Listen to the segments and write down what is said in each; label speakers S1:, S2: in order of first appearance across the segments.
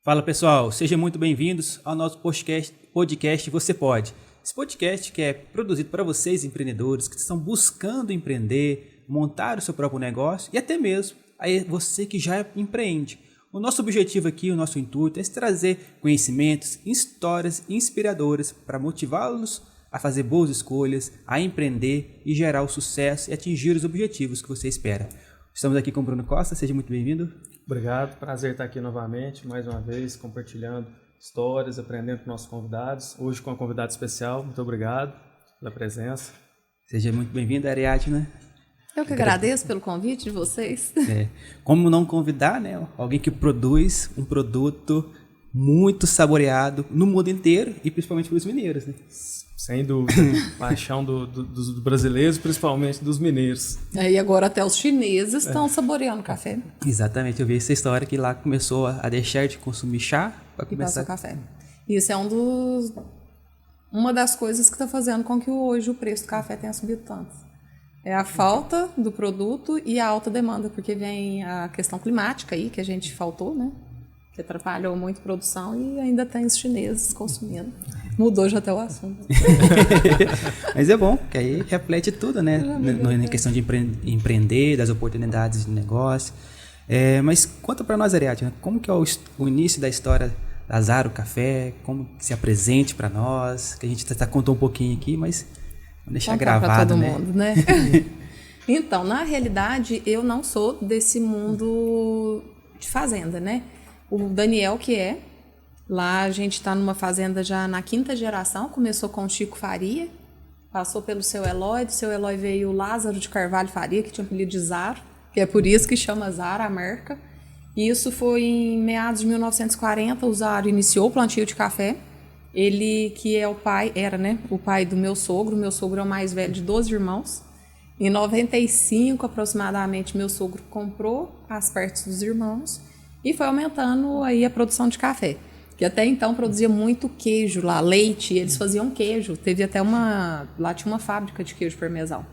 S1: Fala pessoal, sejam muito bem-vindos ao nosso podcast Você Pode. Esse podcast que é produzido para vocês empreendedores que estão buscando empreender, montar o seu próprio negócio e até mesmo aí você que já empreende. O nosso objetivo aqui, o nosso intuito é trazer conhecimentos, histórias inspiradoras para motivá-los a fazer boas escolhas, a empreender e gerar o sucesso e atingir os objetivos que você espera. Estamos aqui com o Bruno Costa, seja muito bem-vindo.
S2: Obrigado, prazer estar aqui novamente, mais uma vez, compartilhando histórias, aprendendo com nossos convidados. Hoje com uma convidada especial, muito obrigado pela presença.
S1: Seja muito bem-vinda, Ariadna.
S3: Eu que agradeço pelo convite de vocês.
S1: Como não convidar, né, alguém que produz um produto muito saboreado no mundo inteiro e principalmente para os mineiros, né?
S2: Sem dúvida, paixão dos brasileiros, principalmente dos mineiros.
S3: E agora até os chineses estão saboreando café.
S1: Exatamente, eu vi essa história que lá começou a deixar de consumir chá para começar
S3: o café. Isso é uma das coisas que está fazendo com que hoje o preço do café tenha subido tanto. É a falta do produto e a alta demanda, porque vem a questão climática aí, que a gente faltou, né? Que atrapalhou muito a produção e ainda tem os chineses consumindo. Mudou já até o assunto.
S1: Mas é bom, que aí reflete tudo, né? Na questão de empreender, das oportunidades de negócio. Mas conta para nós, Ariadna, como que é o início da história da Zaro Café? Como que se apresente para nós? Que a gente contou um pouquinho aqui, mas vamos deixar gravado,
S3: todo mundo, né? Então, na realidade, eu não sou desse mundo de fazenda, né? O Daniel que é. Lá a gente está numa fazenda já na 5ª geração, começou com o Chico Faria, passou pelo seu Eloy, do seu Eloy veio o Lázaro de Carvalho Faria, que tinha o apelido de Zaro, que é por isso que chama Zaro a marca. E isso foi em meados de 1940, o Zaro iniciou o plantio de café. Ele que é o pai, era, né, o pai do meu sogro é o mais velho de 12 irmãos. Em 95 aproximadamente, meu sogro comprou as partes dos irmãos e foi aumentando aí a produção de café. Que até então produzia muito queijo lá, leite, eles faziam queijo. Teve até lá tinha uma fábrica de queijo parmesão.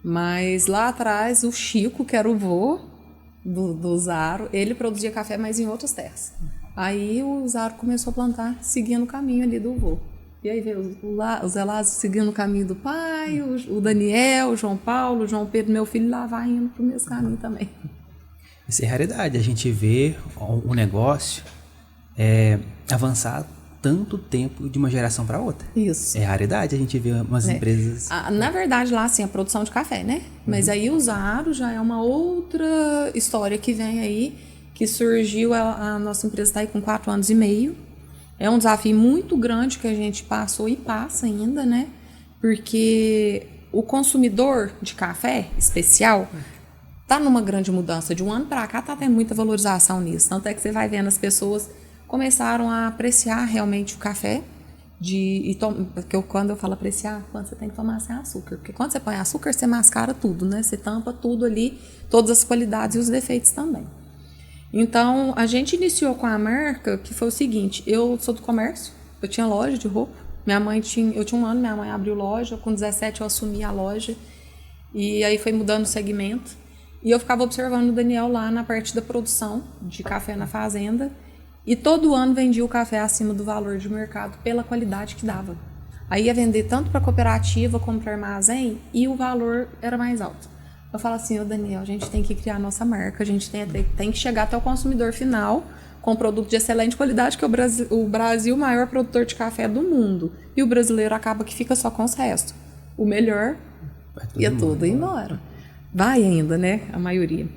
S3: Mas lá atrás, o Chico, que era o vô do Zaro, ele produzia café, mas em outras terras. Aí o Zaro começou a plantar, seguindo o caminho ali do vô. E aí veio o Zé Lázaro seguindo o caminho do pai, o Daniel, o João Paulo, o João Pedro, meu filho, lá vai indo pro mesmo caminho também.
S1: Isso é raridade, a gente vê um negócio avançar tanto tempo de uma geração para outra.
S3: Isso.
S1: É raridade a gente ver umas empresas...
S3: Na verdade, lá, assim, a produção de café, né? Mas aí o Zaro já é uma outra história que vem aí, que surgiu, a nossa empresa está aí com 4 anos e meio. É um desafio muito grande que a gente passou e passa ainda, né? Porque o consumidor de café especial tá numa grande mudança. De um ano para cá tá tendo muita valorização nisso. Tanto é que você vai vendo as pessoas começaram a apreciar realmente o café. Porque quando eu falo apreciar, quando você tem que tomar sem açúcar. Porque quando você põe açúcar, você mascara tudo, né? Você tampa tudo ali, todas as qualidades e os defeitos também. Então, a gente iniciou com a marca, que foi o seguinte: eu sou do comércio, eu tinha loja de roupa. Eu tinha 1 ano, minha mãe abriu loja, com 17 eu assumi a loja. E aí foi mudando o segmento. E eu ficava observando o Daniel lá na parte da produção de café na fazenda. E todo ano vendia o café acima do valor de mercado pela qualidade que dava. Aí ia vender tanto para cooperativa como para armazém e o valor era mais alto. Eu falo assim, Daniel, a gente tem que criar a nossa marca, a gente tem que chegar até o consumidor final com um produto de excelente qualidade, que o Brasil é o maior produtor de café do mundo. E o brasileiro acaba que fica só com os restos. O melhor ia tudo embora. Vai ainda, né? A maioria.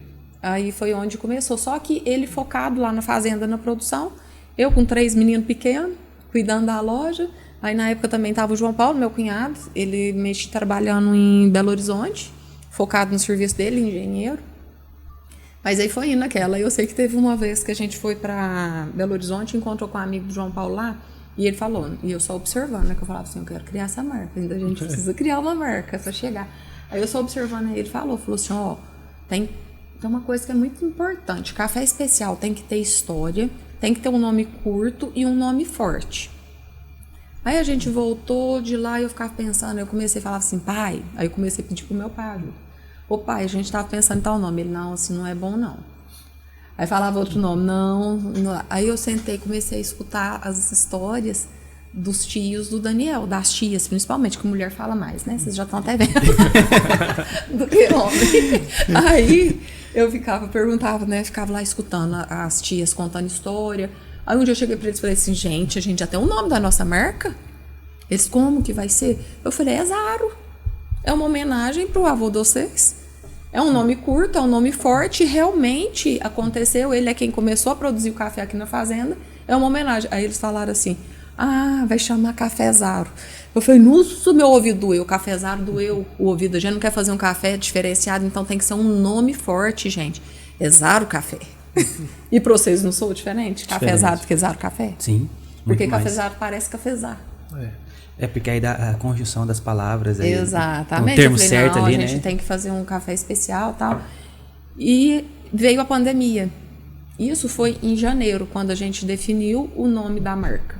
S3: Aí foi onde começou. Só que ele focado lá na fazenda, na produção. Eu com 3 meninos pequenos, cuidando da loja. Aí na época também estava o João Paulo, meu cunhado. Ele mexia trabalhando em Belo Horizonte, focado no serviço dele, engenheiro. Mas aí foi indo naquela. Eu sei que teve uma vez que a gente foi para Belo Horizonte, encontrou com um amigo do João Paulo lá. E ele falou, e eu só observando, né? Que eu falava assim, eu quero criar essa marca. Ainda a gente precisa criar uma marca para chegar. Aí eu só observando, aí ele falou assim, ó, tem uma coisa que é muito importante. Café especial tem que ter história, tem que ter um nome curto e um nome forte. Aí a gente voltou de lá e eu ficava pensando, eu comecei a falar assim, pai, aí eu comecei a pedir pro meu pai ajuda. Ô pai, a gente tava pensando em tal nome. Ele, não, assim não é bom não. Aí falava outro nome, não. Aí eu sentei e comecei a escutar as histórias dos tios do Daniel, das tias, principalmente, que mulher fala mais, né? Vocês já estão até vendo. Do que homem. Aí eu perguntava, né? Ficava lá escutando as tias contando história. Aí um dia eu cheguei pra eles e falei assim, gente, a gente já tem o nome da nossa marca? Eles, como que vai ser? Eu falei, é Zaro. É uma homenagem pro avô de vocês. É um nome curto, é um nome forte, realmente aconteceu. Ele é quem começou a produzir o café aqui na fazenda. É uma homenagem. Aí eles falaram assim, vai chamar Café Zaro. Eu falei, nossa, meu ouvido doeu. Café Zaro doeu o ouvido. A gente não quer fazer um café diferenciado, então tem que ser um nome forte, gente. É Zaro Café. E pra vocês não sou diferente? Café Zaro, porque Zaro Café?
S1: Sim.
S3: Porque Café Zaro parece cafezar.
S1: É porque aí dá a conjunção das palavras. Aí,
S3: exatamente.
S1: O termo
S3: eu falei,
S1: certo
S3: não,
S1: ali,
S3: a gente tem que fazer um café especial e tal. E veio a pandemia. Isso foi em janeiro, quando a gente definiu o nome da marca.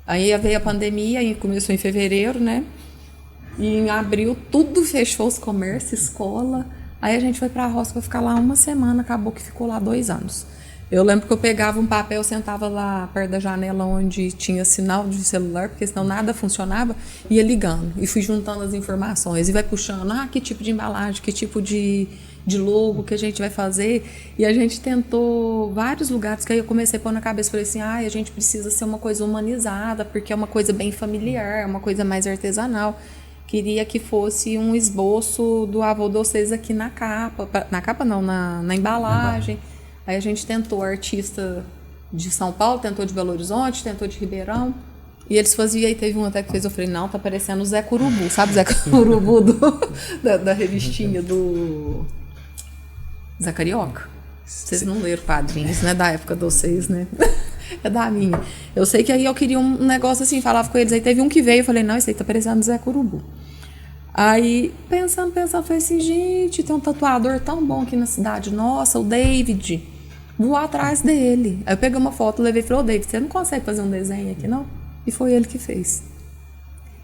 S3: Aí veio a pandemia, e começou em fevereiro, né? E em abril tudo fechou, os comércios, escola. Aí a gente foi pra roça pra ficar lá uma semana, acabou que ficou lá 2 anos. Eu lembro que eu pegava um papel, sentava lá perto da janela onde tinha sinal de celular, porque senão nada funcionava, ia ligando. E fui juntando as informações e vai puxando, que tipo de embalagem, que tipo de logo que a gente vai fazer. E a gente tentou vários lugares, que aí eu comecei a pôr na cabeça, falei assim, a gente precisa ser uma coisa humanizada, porque é uma coisa bem familiar, é uma coisa mais artesanal. Queria que fosse um esboço do avô de vocês aqui na capa não, na embalagem. Aí a gente tentou artista de São Paulo, tentou de Belo Horizonte, tentou de Ribeirão. E eles faziam, aí teve um até que fez, eu falei, não, tá parecendo o Zé Curubu, sabe o Zé Curubu da revistinha do Zé Carioca? Vocês não leram quadrinhos, né, da época de vocês, né? É da minha. Eu sei que aí eu queria um negócio assim, falava com eles, aí teve um que veio, eu falei, não, esse aí tá parecendo o Zé Curubu. Aí, pensando, falei assim, gente, tem um tatuador tão bom aqui na cidade, nossa, o David, vou atrás dele. Aí eu peguei uma foto, levei e falei, David, você não consegue fazer um desenho aqui, não? E foi ele que fez.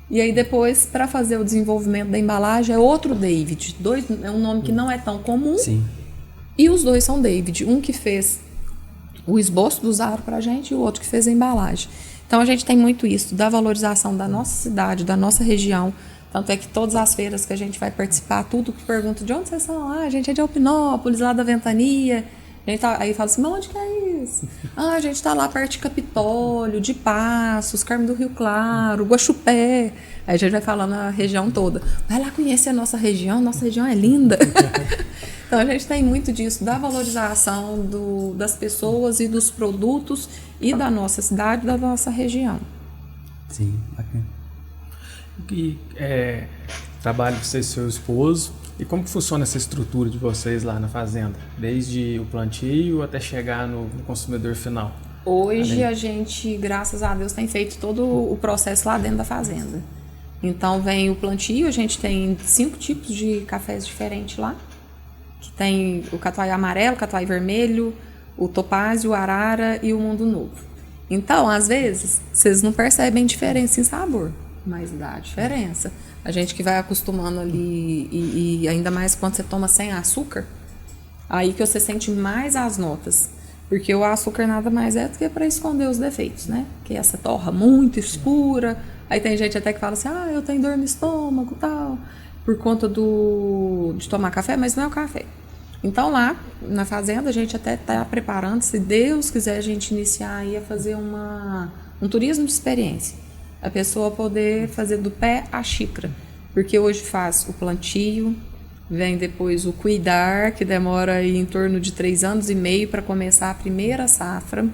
S3: E aí depois, para fazer o desenvolvimento da embalagem, é outro David, é um nome que não é tão comum.
S1: Sim.
S3: E os dois são David, um que fez o esboço do Zaro pra gente e o outro que fez a embalagem. Então a gente tem muito isso, da valorização da nossa cidade, da nossa região. Tanto é que todas as feiras que a gente vai participar, tudo que pergunta de onde vocês são? A gente é de Alpinópolis, lá da Ventania. Aí fala assim, mas onde que é isso? A gente tá lá perto de Capitólio, de Passos, Carmo do Rio Claro, Guaxupé. Aí a gente vai falando a região toda. Vai lá conhecer a nossa região é linda. Então a gente tem muito disso, da valorização das pessoas e dos produtos e da nossa cidade, da nossa região.
S1: Sim, bacana.
S2: E trabalho de você e seu esposo, e como que funciona essa estrutura de vocês lá na fazenda? Desde o plantio até chegar no consumidor final?
S3: Hoje a gente, graças a Deus, tem feito todo o processo lá dentro da fazenda. Então vem o plantio, a gente tem 5 tipos de cafés diferentes lá. Que tem o catuai amarelo, o catuai vermelho, o topázio, o arara e o mundo novo. Então, às vezes, vocês não percebem diferença em sabor, mas dá diferença. A gente que vai acostumando ali, e ainda mais quando você toma sem açúcar, aí que você sente mais as notas. Porque o açúcar nada mais é do que para esconder os defeitos, né? Que essa torra muito escura. Aí tem gente até que fala assim, eu tenho dor no estômago e tal, por conta de tomar café, mas não é o café. Então lá na fazenda a gente até está preparando, se Deus quiser a gente iniciar aí a fazer um turismo de experiência. A pessoa poder fazer do pé à xícara. Porque hoje faz o plantio, vem depois o cuidar, que demora aí em torno de 3 anos e meio para começar a primeira safra.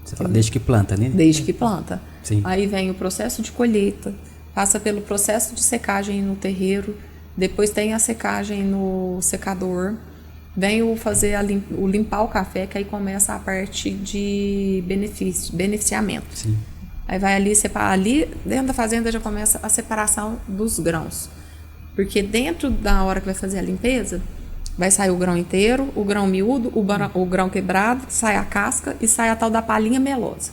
S1: Você fala desde que planta, né?
S3: Desde que planta.
S1: Sim.
S3: Aí vem o processo de colheita, passa pelo processo de secagem no terreiro, depois tem a secagem no secador, vem o limpar o café, que aí começa a parte de beneficiamento.
S1: Sim.
S3: Aí vai ali separar, ali dentro da fazenda já começa a separação dos grãos. Porque dentro da hora que vai fazer a limpeza, vai sair o grão inteiro, o grão miúdo, o grão quebrado, sai a casca e sai a tal da palhinha melosa.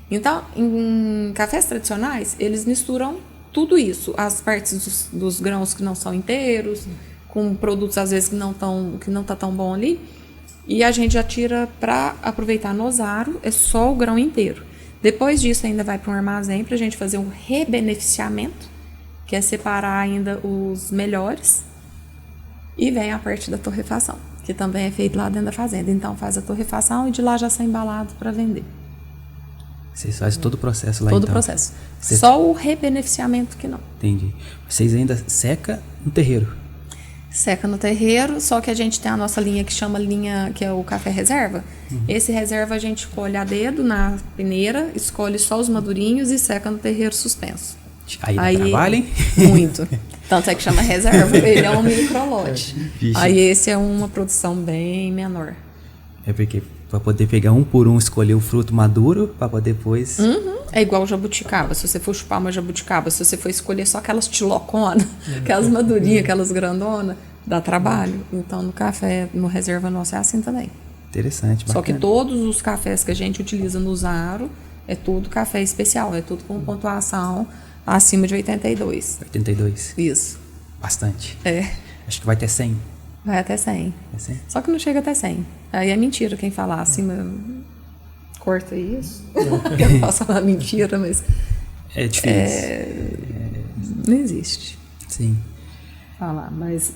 S3: Então, em cafés tradicionais, eles misturam tudo isso, as partes dos grãos que não são inteiros, com produtos às vezes que não tá tão bom ali, E a gente já tira para aproveitar no Zaro, é só o grão inteiro. Depois disso ainda vai para um armazém para a gente fazer um rebeneficiamento, que é separar ainda os melhores. E vem a parte da torrefação, que também é feito lá dentro da fazenda. Então faz a torrefação e de lá já sai embalado para vender.
S1: Vocês fazem todo o processo lá,
S3: Todo o
S1: então?
S3: processo. Só o rebeneficiamento que não.
S1: Entendi. Vocês ainda seca no terreiro?
S3: Seca no terreiro, só que a gente tem a nossa linha que chama linha, que é o café reserva. Esse reserva a gente colhe a dedo na peneira, escolhe só os madurinhos e seca no terreiro suspenso.
S1: Aí dá trabalho, hein?
S3: Muito. Tanto é que chama reserva, ele é um microlote. Aí esse é uma produção bem menor.
S1: É porque para poder pegar um por um, escolher o fruto maduro, para poder depois...
S3: É igual jabuticaba. Se você for chupar uma jabuticaba, se você for escolher só aquelas tiloconas, aquelas madurinhas, aquelas grandonas, dá trabalho. Então no café, no reserva nosso é assim também.
S1: Interessante, bacana.
S3: Só que todos os cafés que a gente utiliza no Zaro é tudo café especial, é tudo com pontuação acima de 82.
S1: 82.
S3: Isso.
S1: Bastante.
S3: É.
S1: Acho que vai até 100.
S3: Vai até 100.
S1: É 100?
S3: Só que não chega até 100. Aí é mentira quem falar acima. Corta isso. Eu não posso falar mentira, mas.
S1: É difícil.
S3: Não existe
S1: Sim.
S3: falar. Mas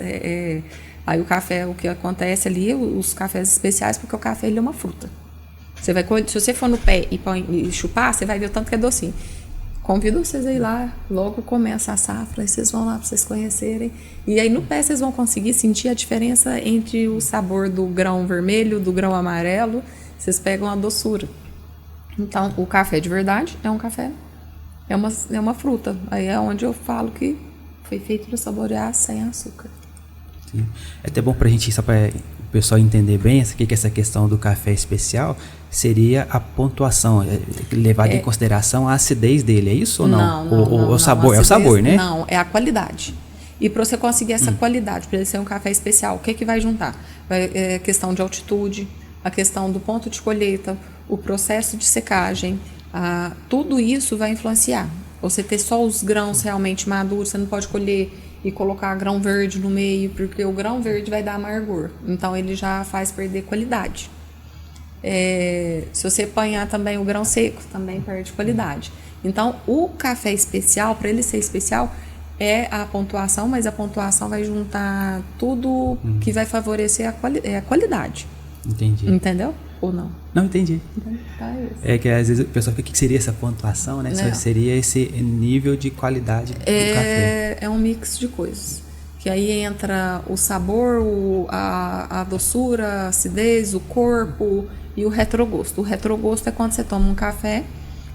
S3: aí o café, o que acontece ali, os cafés especiais, porque o café ele é uma fruta. Você vai, se você for no pé e chupar, você vai ver o tanto que é docinho. Convido vocês a ir lá, logo começa a safra, aí vocês vão lá para vocês conhecerem. E aí no pé vocês vão conseguir sentir a diferença entre o sabor do grão vermelho, do grão amarelo. Vocês pegam a doçura. Então, o café de verdade é um café, é uma fruta. Aí é onde eu falo que foi feito para saborear sem açúcar.
S1: Sim. É até bom pra gente, só para o pessoal entender bem, que essa questão do café especial seria a pontuação, levada em consideração a acidez dele, é isso ou não?
S3: Não,
S1: o sabor,
S3: acidez,
S1: é o sabor, né?
S3: Não, é a qualidade. E para você conseguir essa qualidade, para ele ser um café especial, o que vai juntar? É questão de altitude, a questão do ponto de colheita, o processo de secagem, tudo isso vai influenciar. Você ter só os grãos realmente maduros, você não pode colher e colocar grão verde no meio, porque o grão verde vai dar amargor. Então ele já faz perder qualidade. Se você apanhar também o grão seco, também perde qualidade. Então o café especial, para ele ser especial, é a pontuação, mas a pontuação vai juntar tudo que vai favorecer a qualidade.
S1: Entendi.
S3: Entendeu? Ou não?
S1: Não, entendi.
S3: Tá isso.
S1: É que às vezes o pessoal fica, o que seria essa pontuação, né?
S3: Não.
S1: Seria esse nível de qualidade do café.
S3: É um mix de coisas. Que aí entra o sabor, a doçura, a acidez, o corpo e o retrogosto. O retrogosto é quando você toma um café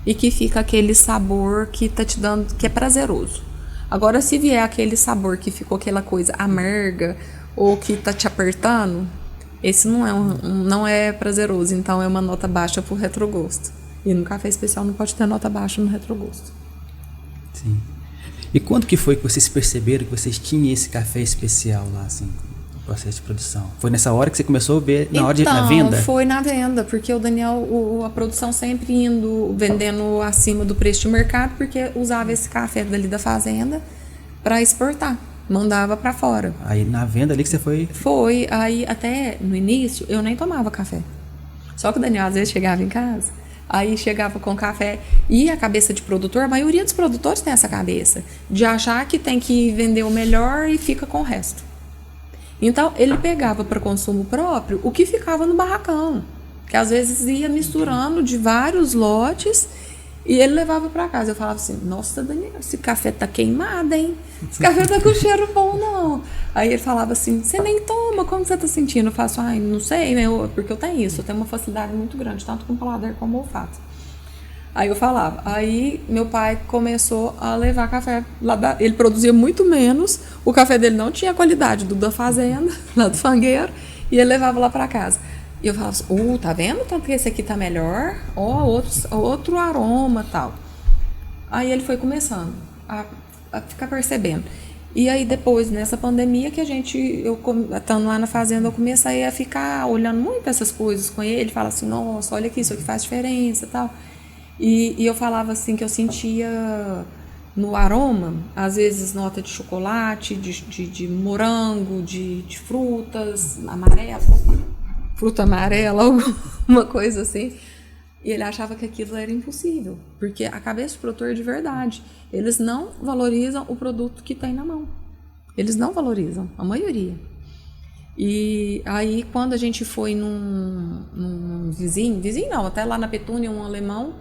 S3: e que fica aquele sabor que tá te dando, que é prazeroso. Agora, se vier aquele sabor que ficou aquela coisa amarga ou que tá te apertando, esse não é prazeroso, então é uma nota baixa pro retrogosto. E no café especial não pode ter nota baixa no retrogosto.
S1: Sim. E quando que foi que vocês perceberam que vocês tinham esse café especial lá, assim, no processo de produção? Foi nessa hora que você começou a ver, na hora da venda?
S3: Foi na venda, porque o Daniel, a produção sempre vendendo acima do preço de mercado, porque usava esse café dali da fazenda para exportar. Mandava para fora.
S1: Aí na venda ali que você foi...
S3: Foi, aí até no início eu nem tomava café. Só que o Daniel às vezes chegava em casa, aí chegava com café e a cabeça de produtor, a maioria dos produtores tem essa cabeça, de achar que tem que vender o melhor e fica com o resto. Então ele pegava para consumo próprio o que ficava no barracão, que às vezes ia misturando de vários lotes e ele levava para casa. Eu falava assim, nossa, Daniel, esse café tá queimado, hein? Esse café tá com cheiro bom, não. Aí ele falava assim, você nem toma, como você tá sentindo? Eu faço, não sei, né? Porque eu tenho isso, eu tenho uma facilidade muito grande, tanto com paladar como olfato. Aí eu falava, aí meu pai começou a levar café lá ele produzia muito menos, o café dele não tinha a qualidade do da fazenda, lá do fangueiro, e ele levava lá para casa. E eu falava assim, tá vendo? Tanto que esse aqui tá melhor, outro aroma e tal. Aí ele foi começando a ficar percebendo. E aí depois, nessa pandemia, que eu estando lá na fazenda, eu comecei a ficar olhando muito essas coisas com ele, fala assim, nossa, olha aqui, isso aqui faz diferença e tal. E eu falava assim, que eu sentia no aroma, às vezes nota de chocolate, de morango, de frutas, amarelo. fruta amarela, alguma coisa assim. E ele achava que aquilo era impossível, porque a cabeça do produtor de verdade, eles não valorizam o produto que tem na mão. Eles não valorizam, a maioria. E aí, quando a gente foi num vizinho não, até lá na Petúnia, um alemão,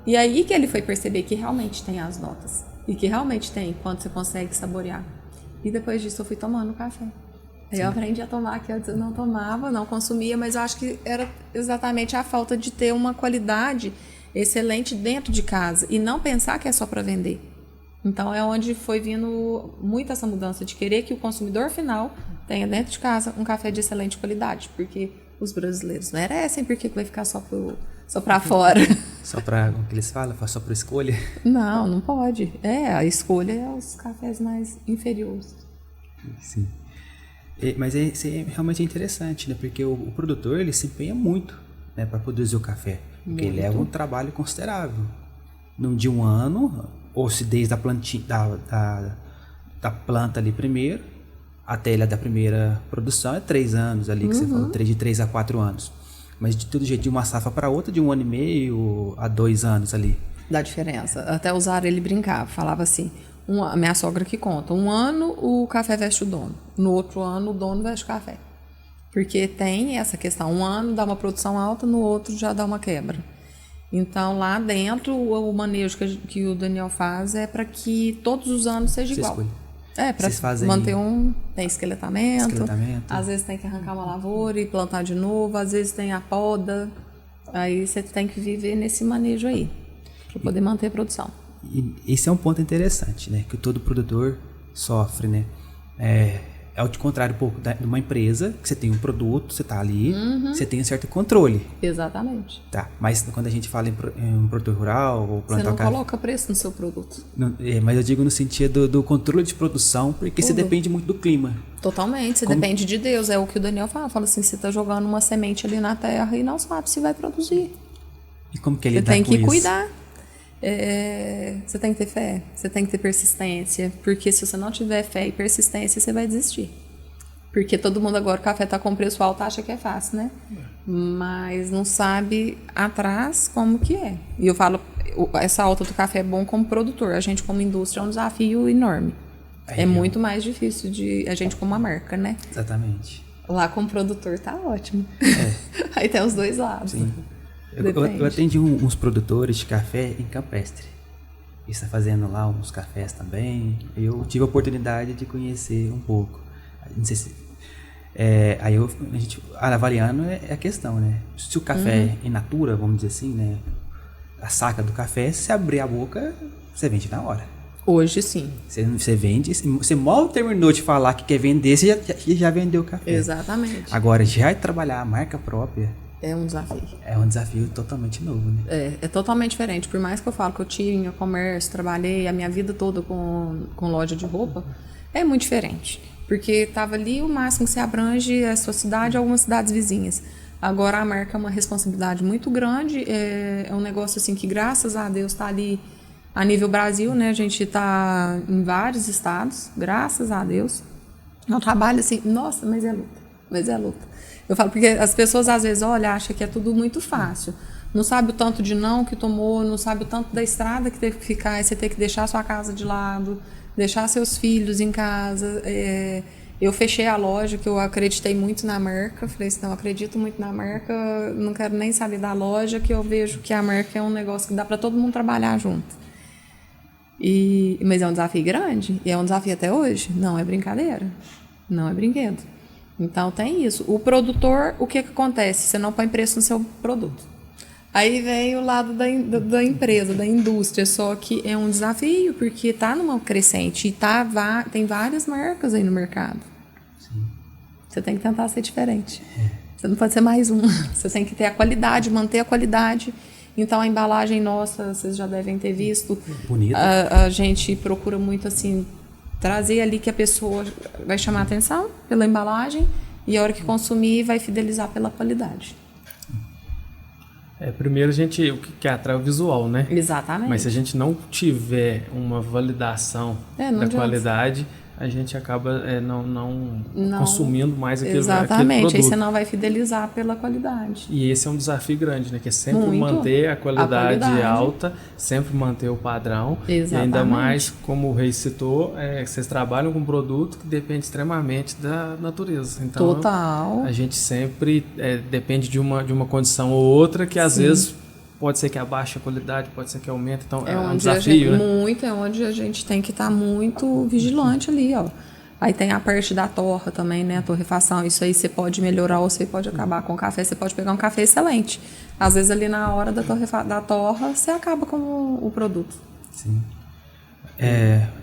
S3: e aí que ele foi perceber que realmente tem as notas. E que realmente tem, quando você consegue saborear. E depois disso eu fui tomando café. Aí eu aprendi a tomar, que antes eu não tomava, não consumia, mas eu acho que era exatamente a falta de ter uma qualidade excelente dentro de casa e não pensar que é só para vender. Então é onde foi vindo muito essa mudança de querer que o consumidor final tenha dentro de casa um café de excelente qualidade, porque os brasileiros merecem, porque vai ficar só para fora.
S1: Só para, como que eles falam, só para escolha?
S3: Não, não pode. A escolha é os cafés mais inferiores.
S1: Sim. Mas isso é realmente interessante, né? Porque o produtor, ele se empenha muito, né, para produzir o café. Porque ele leva um trabalho considerável. Num de um ano, ou se desde a plantinha, da planta ali primeiro, até ele da primeira produção, é 3 anos ali, que você falou, de 3 a 4 anos. Mas de todo jeito, de uma safra para outra, de 1 ano e meio a 2 anos ali.
S3: Dá diferença. Até usar ele brincava, falava assim... A minha sogra que conta, um ano o café veste o dono, no outro ano o dono veste o café. Porque tem essa questão, um ano dá uma produção alta, no outro já dá uma quebra. Então lá dentro o manejo que o Daniel faz é para que todos os anos seja igual. Para manter tem esqueletamento, às vezes tem que arrancar uma lavoura e plantar de novo, às vezes tem a poda, aí você tem que viver nesse manejo aí, para poder manter a produção.
S1: E esse é um ponto interessante, né? Que todo produtor sofre, né? É ao contrário um pouco de uma empresa, que você tem um produto, você está ali, você tem um certo controle.
S3: Exatamente.
S1: Tá, mas quando a gente fala em um produtor rural ou plantar
S3: você não coloca preço no seu produto.
S1: Mas eu digo no sentido do controle de produção, porque você depende muito do clima.
S3: Totalmente, você depende de Deus. É o que o Daniel fala assim, você está jogando uma semente ali na terra e não sabe se vai produzir.
S1: E como que ele
S3: dá com isso? Você tem que cuidar. Você tem que ter fé, você tem que ter persistência, porque se você não tiver fé e persistência, você vai desistir. Porque todo mundo agora, o café está com preço alto, acha que é fácil, né? Mas não sabe atrás como que é. E eu falo, essa alta do café é bom como produtor, a gente como indústria é um desafio enorme. É muito mais difícil de a gente como uma marca, né?
S1: Exatamente.
S3: Lá como produtor tá ótimo. Aí tem os dois lados.
S1: Sim. Eu atendi uns produtores de café em Campestre. Eles estão fazendo lá uns cafés também. Eu tive a oportunidade de conhecer um pouco. Não sei se... aí avaliando é a questão, né? Se o café in natura, vamos dizer assim, né? A saca do café, se você abrir a boca, você vende na hora.
S3: Hoje sim.
S1: Você vende, você mal terminou de falar que quer vender, você já vendeu o café.
S3: Exatamente.
S1: Agora, já trabalhar a marca própria...
S3: É um desafio.
S1: É um desafio totalmente novo, né?
S3: É totalmente diferente. Por mais que eu falo que eu tinha comércio, trabalhei a minha vida toda com loja de roupa, é muito diferente. Porque estava ali o máximo que se abrange a sua cidade e algumas cidades vizinhas. Agora a marca é uma responsabilidade muito grande, é um negócio assim que graças a Deus está ali a nível Brasil, né? A gente está em vários estados, graças a Deus. É um trabalho assim, nossa, mas é luta. Eu falo porque as pessoas às vezes acham que é tudo muito fácil. Não sabe o tanto de não que tomou, não sabe o tanto da estrada que teve que ficar, e você tem que deixar a sua casa de lado, deixar seus filhos em casa. Eu fechei a loja, que eu acreditei muito na marca. Falei assim, não, acredito muito na marca, não quero nem saber da loja, que eu vejo que a marca é um negócio que dá para todo mundo trabalhar junto. Mas é um desafio grande, e é um desafio até hoje. Não é brincadeira, não é brinquedo. Então tem isso. O produtor, o que acontece? Você não põe preço no seu produto. Aí vem o lado da empresa, da indústria, só que é um desafio, porque está numa crescente e tem várias marcas aí no mercado.
S1: Sim.
S3: Você tem que tentar ser diferente. Você não pode ser mais um. Você tem que ter a qualidade, manter a qualidade. Então a embalagem nossa, vocês já devem ter visto.
S1: Bonita.
S3: A gente procura muito assim, trazer ali que a pessoa vai chamar a atenção pela embalagem e a hora que consumir vai fidelizar pela qualidade.
S2: Primeiro o que atrai o visual, né?
S3: Exatamente.
S2: Mas se a gente não tiver uma validação da qualidade, a gente acaba não consumindo mais aquele
S3: Exatamente,
S2: produto.
S3: aí você não vai fidelizar pela qualidade.
S2: E esse é um desafio grande, né? Que é sempre
S3: Muito.
S2: manter a qualidade
S3: qualidade.
S2: alta, sempre manter o padrão.
S3: Exatamente.
S2: E ainda mais, como o Rei citou, vocês trabalham com um produto que depende extremamente da natureza. Então,
S3: Total.
S2: a gente sempre depende de uma condição ou outra que às vezes pode ser que abaixe a qualidade, pode ser que aumente. Então, é um desafio, né?
S3: É onde a gente tem que estar muito vigilante ali, ó. Aí tem a parte da torra também, né? A torrefação. Isso aí você pode melhorar ou você pode acabar com o café. Você pode pegar um café excelente. Às vezes ali na hora da torra, você acaba com o produto.
S1: Sim.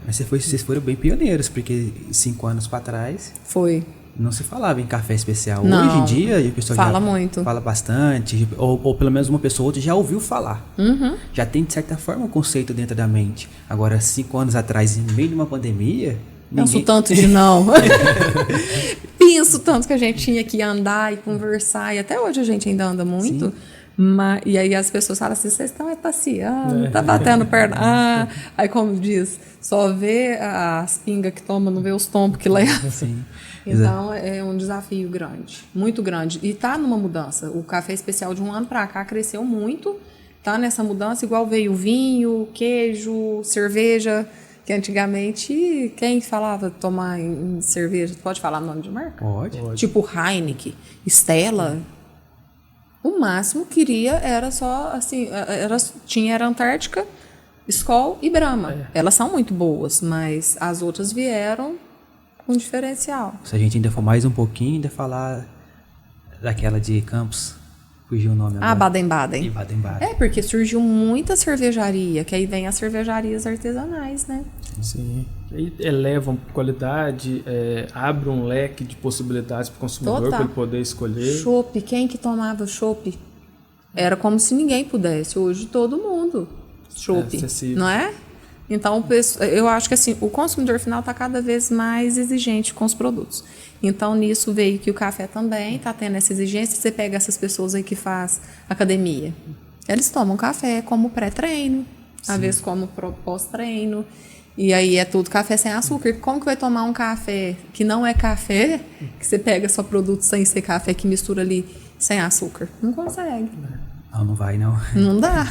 S1: Mas vocês foram bem pioneiros, porque 5 anos para trás
S3: Foi.
S1: não se falava em café especial.
S3: Não.
S1: Hoje em dia, o pessoal
S3: Fala
S1: já
S3: muito.
S1: fala bastante, ou pelo menos uma pessoa ou outra já ouviu falar.
S3: Uhum.
S1: Já tem, de certa forma, um conceito dentro da mente. Agora, 5 anos atrás, em meio de uma pandemia...
S3: Penso tanto de não. Penso tanto que a gente tinha que andar e conversar. E até hoje a gente ainda anda muito. E aí as pessoas falam assim, vocês estão passeando, tá batendo perna. Aí como diz, só vê as pingas que toma, não vê os tombos que leva.
S1: Sim.
S3: Então é um desafio grande, muito grande. E tá numa mudança. O café especial de um ano para cá cresceu muito. Tá nessa mudança, igual veio o vinho, queijo, cerveja. Que antigamente, quem falava tomar em cerveja, pode falar nome de marca?
S1: Pode.
S3: Tipo Heineken, Stella. O máximo queria era só, assim, era Antártica, Skol e Brahma. Elas são muito boas, mas as outras vieram com diferencial.
S1: Se a gente ainda for mais um pouquinho, ainda falar daquela de Campos, fugiu o nome agora.
S3: Baden-Baden.
S1: E Baden-Baden.
S3: Porque surgiu muita cervejaria, que aí vem as cervejarias artesanais, né?
S2: Sim. Aí elevam qualidade, abre um leque de possibilidades para o consumidor para ele poder escolher.
S3: Chopp, quem que tomava chopp? Era como se ninguém pudesse. Hoje todo mundo chopp, não é? Então eu acho que assim, o consumidor final está cada vez mais exigente com os produtos. Então nisso veio que o café também está tendo essa exigência. Você pega essas pessoas aí que faz academia, eles tomam café como pré-treino, às vezes como pós-treino. E aí é tudo café sem açúcar. Como que vai tomar um café que não é café, que você pega só produto sem ser café, que mistura ali sem açúcar? Não consegue.
S1: Não vai não.
S3: Não dá.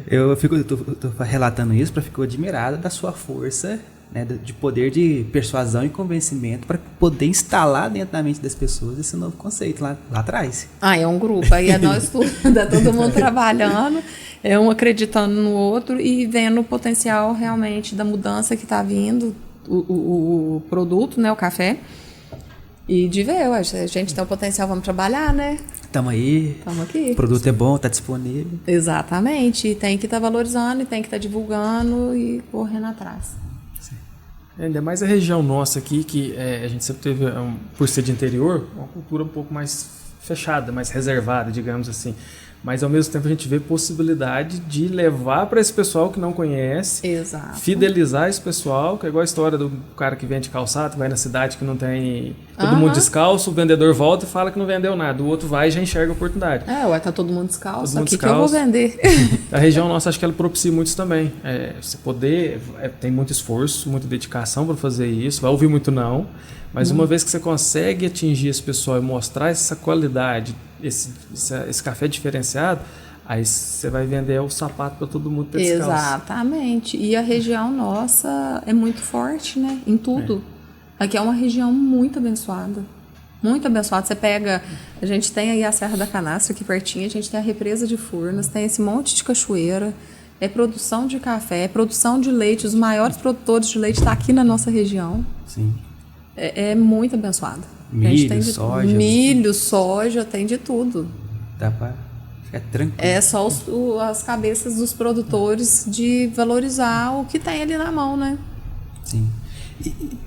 S1: Eu tô relatando isso para ficar admirada da sua força, né, de poder de persuasão e convencimento para poder instalar dentro da mente das pessoas esse novo conceito lá atrás.
S3: É um grupo. Aí é nós tudo, é todo mundo trabalhando, é um acreditando no outro e vendo o potencial realmente da mudança que está vindo, o produto, né, o café. E de ver, a gente tem o potencial, vamos trabalhar, né?
S1: Estamos aí.
S3: Estamos aqui.
S1: O produto é bom, está disponível.
S3: Exatamente. E tem que estar valorizando, e tem que estar divulgando e correndo atrás.
S2: Ainda mais a região nossa aqui, que a gente sempre teve, por ser de interior, uma cultura um pouco mais fechada, mais reservada, digamos assim. Mas ao mesmo tempo a gente vê possibilidade de levar para esse pessoal que não conhece,
S3: exato,
S2: fidelizar esse pessoal, que é igual a história do cara que vende calçado, que vai na cidade que não tem todo mundo descalço, o vendedor volta e fala que não vendeu nada, o outro vai e já enxerga a oportunidade.
S3: Tá todo mundo descalço,
S2: todo mundo
S3: aqui
S2: descalço.
S3: Que eu vou vender.
S2: A região nossa, acho que ela propicia muito isso também. Você poder, tem muito esforço, muita dedicação para fazer isso, vai ouvir muito não, mas uma vez que você consegue atingir esse pessoal e mostrar essa qualidade, esse café diferenciado, aí você vai vender o sapato para todo mundo ter descalço.
S3: Exatamente. E a região nossa é muito forte, né? Em tudo. Aqui é uma região muito abençoada. Muito abençoada. Você pega... A gente tem aí a Serra da Canastra aqui pertinho, a gente tem a represa de Furnas, tem esse monte de cachoeira, é produção de café, é produção de leite. Os maiores produtores de leite estão aqui na nossa região.
S1: Sim.
S3: É muito abençoada.
S1: Milho, soja.
S3: Milho, soja, tem de tudo.
S1: Dá pra ficar tranquilo.
S3: É só as cabeças dos produtores de valorizar o que tem ali na mão, né?
S1: Sim.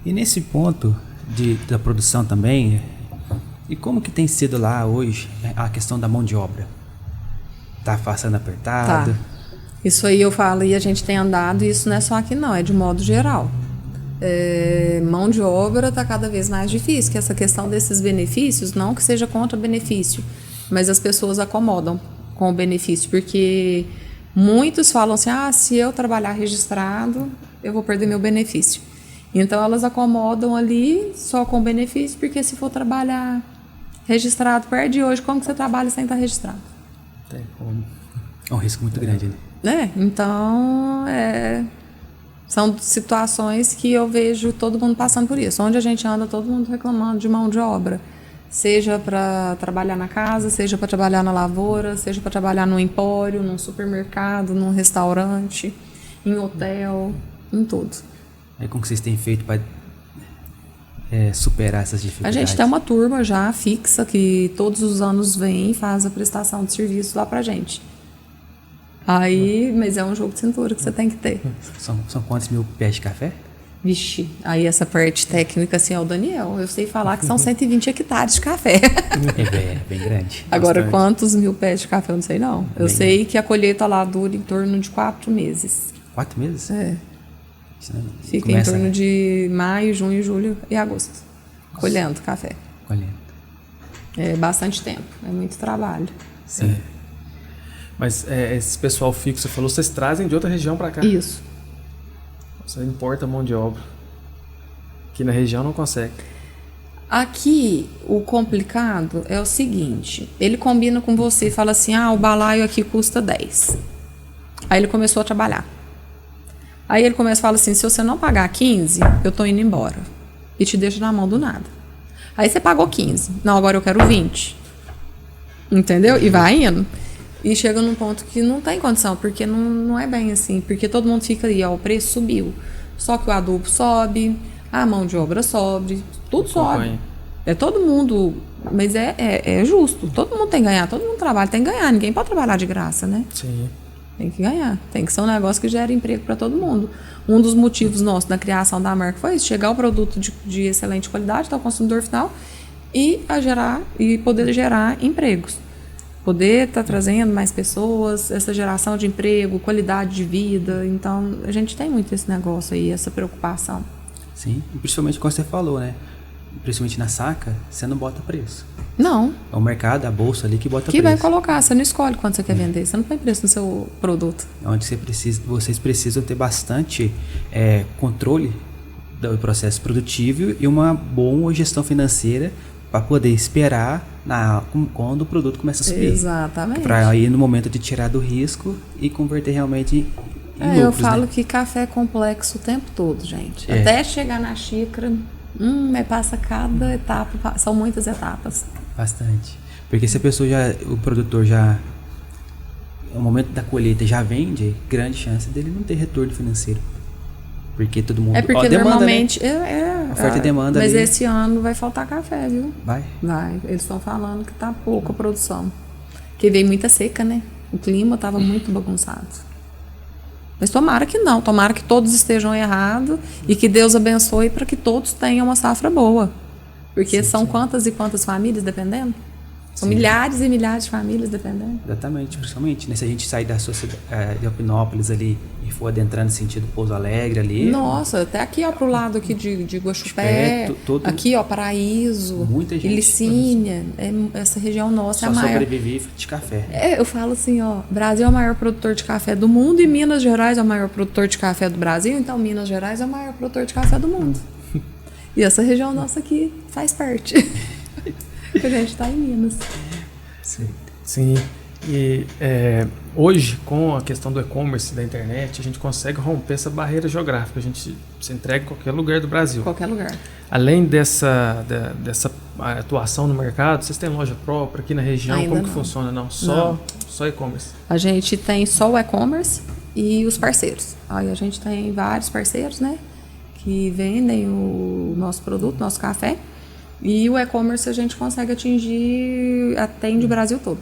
S1: E nesse ponto da produção também, e como que tem sido lá hoje a questão da mão de obra? Tá passando apertado?
S3: Tá. Isso aí eu falo, e a gente tem andado, e isso não é só aqui não, é de modo geral. Mão de obra está cada vez mais difícil, que essa questão desses benefícios, não que seja contra benefício, mas as pessoas acomodam com o benefício, porque muitos falam assim, se eu trabalhar registrado, eu vou perder meu benefício. Então elas acomodam ali só com benefício, porque se for trabalhar registrado, perde hoje. Como que você trabalha sem estar registrado?
S2: Tem como.
S1: É um risco muito grande, né?
S3: Então são situações que eu vejo todo mundo passando por isso. Onde a gente anda, todo mundo reclamando de mão de obra. Seja para trabalhar na casa, seja para trabalhar na lavoura, seja para trabalhar num empório, num supermercado, num restaurante, em hotel, em tudo.
S1: Aí como que vocês têm feito para superar essas
S3: A
S1: dificuldades?
S3: gente tem uma turma já fixa que todos os anos vem e faz a prestação de serviço lá pra gente. Aí, mas é um jogo de cintura que você tem que ter.
S1: São quantos mil pés de café?
S3: Vixe, aí essa parte técnica assim é o Daniel. Eu sei falar que são 120 hectares de café.
S1: É bem grande.
S3: Agora,
S1: Bastante.
S3: quantos mil pés de café eu não sei não. Eu sei que a colheita lá dura em torno de 4 meses.
S1: 4 meses?
S3: Fica em torno de maio, junho, julho e agosto. Colhendo café.
S1: Colhendo.
S3: É bastante tempo, é muito trabalho.
S1: Sim.
S2: Mas esse pessoal fixo, você falou, vocês trazem de outra região para cá?
S3: Isso.
S2: Você importa mão de obra. Aqui na região não consegue.
S3: Aqui, o complicado é o seguinte, ele combina com você e fala assim, o balaio aqui custa 10. Aí ele começou a trabalhar. Aí ele começa a falar assim, se você não pagar 15, eu tô indo embora. E te deixo na mão do nada. Aí você pagou 15. Não, agora eu quero 20. Entendeu? E vai indo. E chega num ponto que não tem condição, porque não é bem assim. Porque todo mundo fica aí, o preço subiu. Só que o adubo sobe, a mão de obra sobe, tudo sobe. É todo mundo, mas é justo. Todo mundo tem que ganhar, todo mundo trabalha, tem que ganhar. Ninguém pode trabalhar de graça, né?
S2: Sim.
S3: Tem que ganhar. Tem que ser um negócio que gera emprego para todo mundo. Um dos motivos nossos da criação da marca foi isso, chegar o produto de excelente qualidade ao consumidor final e poder gerar empregos. Poder estar trazendo mais pessoas, essa geração de emprego, qualidade de vida. Então, a gente tem muito esse negócio aí, essa preocupação.
S1: Sim, e principalmente como você falou, né? Principalmente na saca, você não bota preço.
S3: Não.
S1: É o mercado, a bolsa ali que bota
S3: Que
S1: preço.
S3: vai colocar, você não escolhe quanto você quer vender, você não põe preço no seu produto.
S1: É onde vocês precisam ter bastante controle do processo produtivo e uma boa gestão financeira para poder esperar quando o produto começa a subir.
S3: Exatamente.
S1: Para ir no momento de tirar do risco e converter realmente em lucros,
S3: eu falo,
S1: né?
S3: que café é complexo o tempo todo, gente.
S1: É.
S3: Até chegar na xícara, mas passa cada etapa, são muitas etapas.
S1: Bastante. Porque se a pessoa o produtor no momento da colheita já vende, grande chance dele não ter retorno financeiro. Porque todo mundo...
S3: É porque
S1: demanda,
S3: normalmente...
S1: Né? Oferta e demanda
S3: mas
S1: ali.
S3: esse ano vai faltar café, viu?
S1: Vai?
S3: Vai. Eles estão falando que tá pouca produção. Porque veio muita seca, né? O clima tava muito bagunçado. Mas tomara que não. Tomara que todos estejam errados e que Deus abençoe para que todos tenham uma safra boa. Porque são quantas e quantas famílias dependendo? São milhares e milhares de famílias dependendo.
S1: Exatamente, principalmente, né? Se a gente sair da sociedade de Alpinópolis ali e for adentrando no sentido Pouso Alegre ali.
S3: Nossa, até aqui, ó, pro lado aqui de Guaxupé, aqui, ó, Paraíso,
S1: muita gente.
S3: Ilicínia, essa região nossa
S1: Só
S3: é a maior.
S1: sobrevive de café.
S3: Eu falo assim, ó, Brasil é o maior produtor de café do mundo e Minas Gerais é o maior produtor de café do Brasil, então Minas Gerais é o maior produtor de café do mundo. E essa região nossa aqui faz parte. A gente tá em Minas.
S2: Sim. E hoje, com a questão do e-commerce, da internet, a gente consegue romper essa barreira geográfica. A gente se entrega em qualquer lugar do Brasil.
S3: Qualquer lugar.
S2: Além dessa atuação no mercado, vocês têm loja própria aqui na região?
S3: Ainda
S2: Como
S3: não.
S2: que funciona? Não, só e-commerce.
S3: A gente tem só o e-commerce e os parceiros. Aí a gente tem vários parceiros, né? Que vendem o nosso produto, nosso café. E o e-commerce a gente consegue atende o Brasil todo.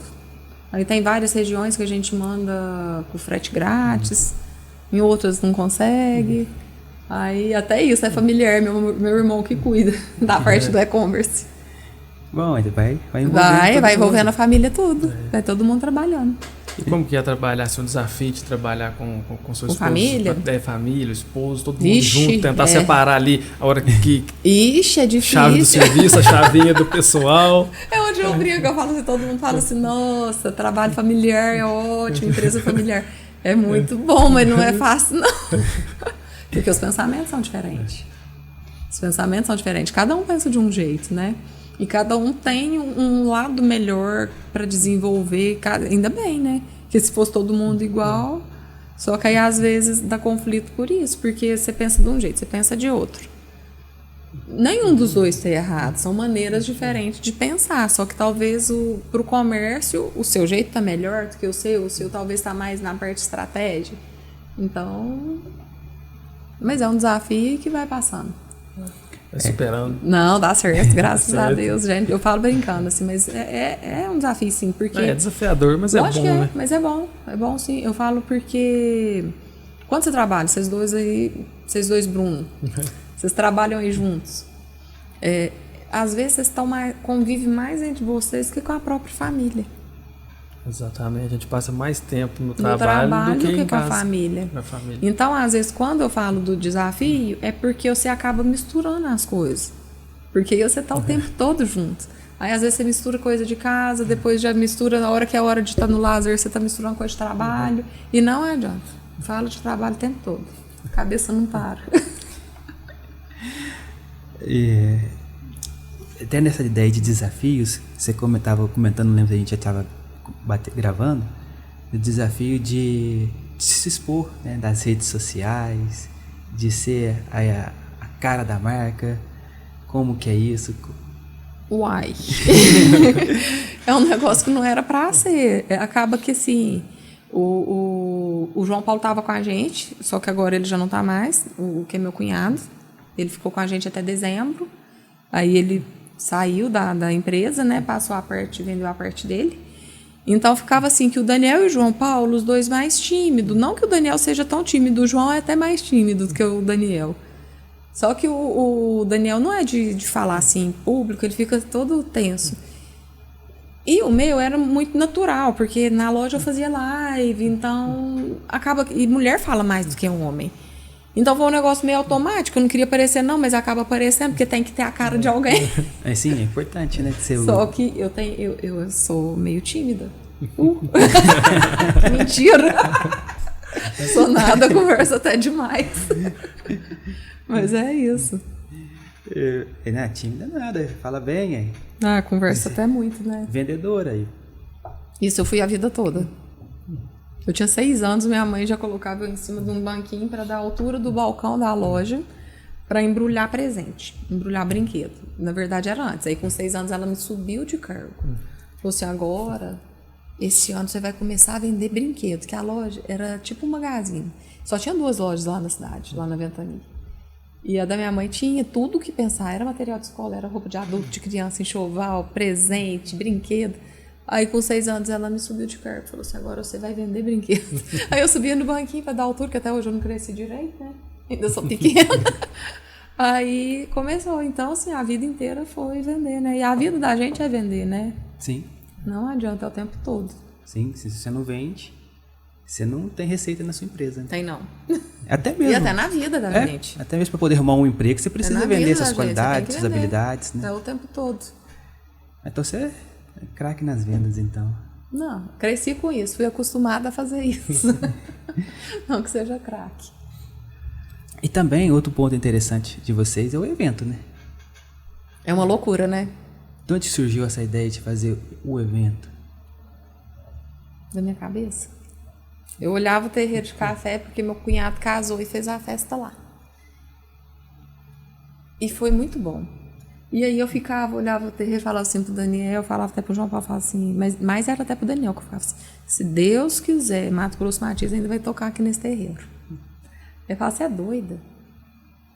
S3: Aí tem várias regiões que a gente manda com frete grátis, em outras não consegue. Aí até isso é familiar, meu irmão que cuida da parte do e-commerce.
S1: Bom, ele vai
S3: Vai envolvendo a família tudo. Vai todo mundo trabalhando.
S2: E como que é trabalhar, assim, um desafio de trabalhar com seu esposo?
S3: Família?
S2: Família, esposo, todo mundo
S3: Vixe,
S2: junto, tentar separar ali a hora que...
S3: Ixi, é difícil.
S2: Chave do serviço, a chavinha do pessoal.
S3: É onde eu brinco, eu falo assim, todo mundo fala assim, nossa, trabalho familiar é ótimo, empresa familiar. É muito bom, mas não é fácil, não. Porque os pensamentos são diferentes. pensamentos são diferentes. Cada um pensa de um jeito, né? E cada um tem um lado melhor para desenvolver. Ainda bem, né? Que se fosse todo mundo igual... Só que aí, às vezes, dá conflito por isso. Porque você pensa de um jeito, você pensa de outro. Nenhum dos dois está errado. São maneiras diferentes de pensar. Só que talvez, para o comércio, o seu jeito está melhor do que o seu. O seu talvez está mais na parte de estratégia. Então... Mas é um desafio que vai passando.
S2: Vai superando.
S3: Não, dá certo, graças a Deus, gente. Eu falo brincando, assim, mas é um desafio, sim, porque...
S2: É desafiador, mas é bom, né?
S3: Mas é bom, sim. Eu falo porque... Quando você trabalha, vocês dois, Bruno, vocês trabalham aí juntos, às vezes vocês convivem mais entre vocês que com a própria família.
S2: Exatamente, a gente passa mais tempo no trabalho do que em casa,
S3: com a família. Então, às vezes, quando eu falo do desafio, é porque você acaba misturando as coisas. Porque aí você tá o tempo todo junto. Aí, às vezes, você mistura coisa de casa, depois já mistura, na hora que é hora de estar no lazer, você tá misturando coisa de trabalho. E não adianta. Fala de trabalho o tempo todo. A cabeça não para.
S1: Até nessa ideia de desafios, você estava comentando, não lembro se a gente já estava gravando, o desafio de se expor, né, das redes sociais, de ser a cara da marca. Como que é isso?
S3: Uai! É um negócio que não era pra ser. Acaba que assim, o João Paulo estava com a gente, só que agora ele já não está mais, o que é meu cunhado. Ele ficou com a gente até dezembro. Aí ele saiu da empresa, né? Vendeu a parte dele. Então ficava assim, que o Daniel e o João Paulo, os dois mais tímidos. Não que o Daniel seja tão tímido, o João é até mais tímido do que o Daniel. Só que o Daniel não é de falar assim em público, ele fica todo tenso. E o meu era muito natural, porque na loja eu fazia live, então acaba... E mulher fala mais do que um homem. Então foi um negócio meio automático, eu não queria aparecer não, mas acaba aparecendo, porque tem que ter a cara de alguém.
S1: Sim, é importante, né?
S3: Só que eu sou meio tímida. Mentira! Sou nada, converso até demais. Mas é isso.
S1: Não é tímida nada, fala bem aí.
S3: Conversa até muito, né?
S1: Vendedora aí.
S3: Isso eu fui a vida toda. Eu tinha 6 anos, minha mãe já colocava eu em cima de um banquinho para dar a altura do balcão da loja para embrulhar presente, embrulhar brinquedo. Na verdade era antes. Aí com 6 anos ela me subiu de cargo. Falou assim, agora, esse ano você vai começar a vender brinquedo, que a loja era tipo um magazine. Só tinha 2 lojas lá na cidade, lá na Ventania. E a da minha mãe tinha tudo o que pensar. Era material de escola, era roupa de adulto, de criança, enxoval, presente, brinquedo. Aí com 6 anos ela me subiu de cargo. Falou assim, agora você vai vender brinquedo. Aí eu subia no banquinho para dar altura, que até hoje eu não cresci direito, né? Ainda sou pequena. Aí começou. Então, assim, a vida inteira foi vender, né? E a vida da gente é vender, né?
S1: Sim.
S3: Não adianta, é o tempo todo.
S1: Sim, se você não vende, você não tem receita na sua empresa. Né?
S3: Tem não.
S1: Até mesmo.
S3: E até na vida da gente.
S1: Até mesmo para poder arrumar um emprego, você precisa vender suas qualidades, suas habilidades, né?
S3: É o tempo todo.
S1: Então você é craque nas vendas, então.
S3: Não, cresci com isso, fui acostumada a fazer isso. Não que seja craque.
S1: E também, outro ponto interessante de vocês é o evento, né?
S3: É uma loucura, né?
S1: De onde surgiu essa ideia de fazer o evento?
S3: Da minha cabeça. Eu olhava o terreiro de café porque meu cunhado casou e fez a festa lá. E foi muito bom. E aí eu olhava o terreiro e falava assim pro Daniel, falava até pro João Paulo, falava assim, mas era até pro Daniel que eu falava assim, se Deus quiser, Mato Grosso Matias ainda vai tocar aqui nesse terreiro. Ele falava, você é doida?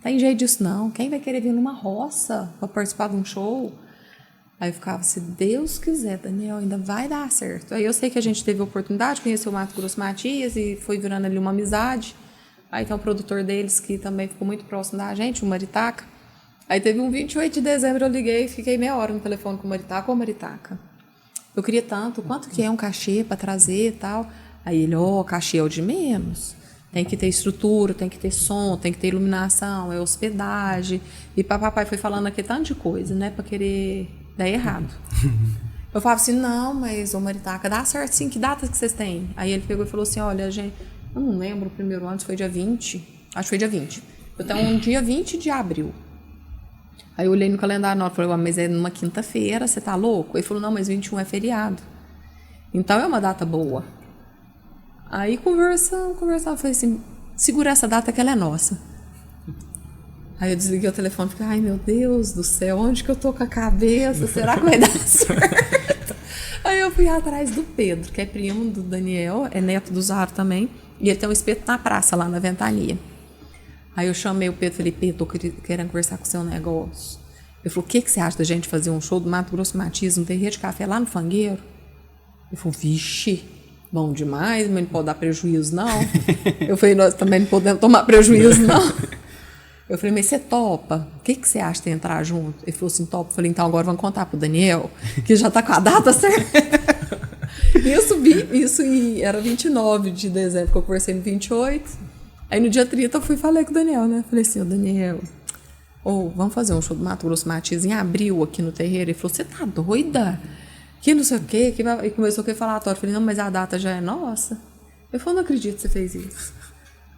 S3: Tem jeito disso não, quem vai querer vir numa roça pra participar de um show? Aí eu ficava, se Deus quiser, Daniel, ainda vai dar certo. Aí eu sei que a gente teve a oportunidade de conhecer o Mato Grosso Matias e foi virando ali uma amizade. Aí tem um produtor deles que também ficou muito próximo da gente, o Maritaca. Aí teve um 28 de dezembro, eu liguei e fiquei meia hora no telefone com o Maritaca. Ô, Maritaca, eu queria tanto, quanto que é um cachê para trazer e tal? Aí ele, cachê é o de menos. Tem que ter estrutura, tem que ter som, tem que ter iluminação, é hospedagem. E papai foi falando aqui tanto de coisa, né, para querer dar errado. Eu falava assim, não, mas, ô, Maritaca, dá certo sim, que datas que vocês têm? Aí ele pegou e falou assim, olha, gente, eu não lembro o primeiro ano, se foi dia 20, acho que foi dia 20. Eu tenho um dia 20 de abril. Aí eu olhei no calendário e falei, mas é numa quinta-feira, você tá louco? Ele falou, não, mas 21 é feriado. Então é uma data boa. Aí conversando, eu falei assim, segura essa data que ela é nossa. Aí eu desliguei o telefone e falei, ai meu Deus do céu, onde que eu tô com a cabeça? Será que vai dar certo? Aí eu fui atrás do Pedro, que é primo do Daniel, é neto do Zaro também, e ele tem um espeto na praça, lá na Ventania. Aí eu chamei o Pedro e falei, Pedro, tô querendo conversar com o seu negócio. Ele falou, o que você acha da gente fazer um show do Mato Grosso Matias, um terreiro de café lá no Fangueiro? Ele falou, vixe, bom demais, mas não pode dar prejuízo não. Eu falei, nós também não podemos tomar prejuízo não. Eu falei, mas você topa? O que você acha de entrar junto? Ele falou assim, topa. Eu falei, então agora vamos contar pro Daniel, que já tá com a data certa. Isso era 29 de dezembro, que eu conversei no 28. Aí no dia 30 eu fui e falei com o Daniel, né? Falei assim, ô Daniel, vamos fazer um show do Mato Grosso Matias em abril aqui no terreiro. Ele falou, você tá doida? Que não sei o quê. E começou a falar, eu falei, não, mas a data já é nossa. Ele falou, não acredito que você fez isso.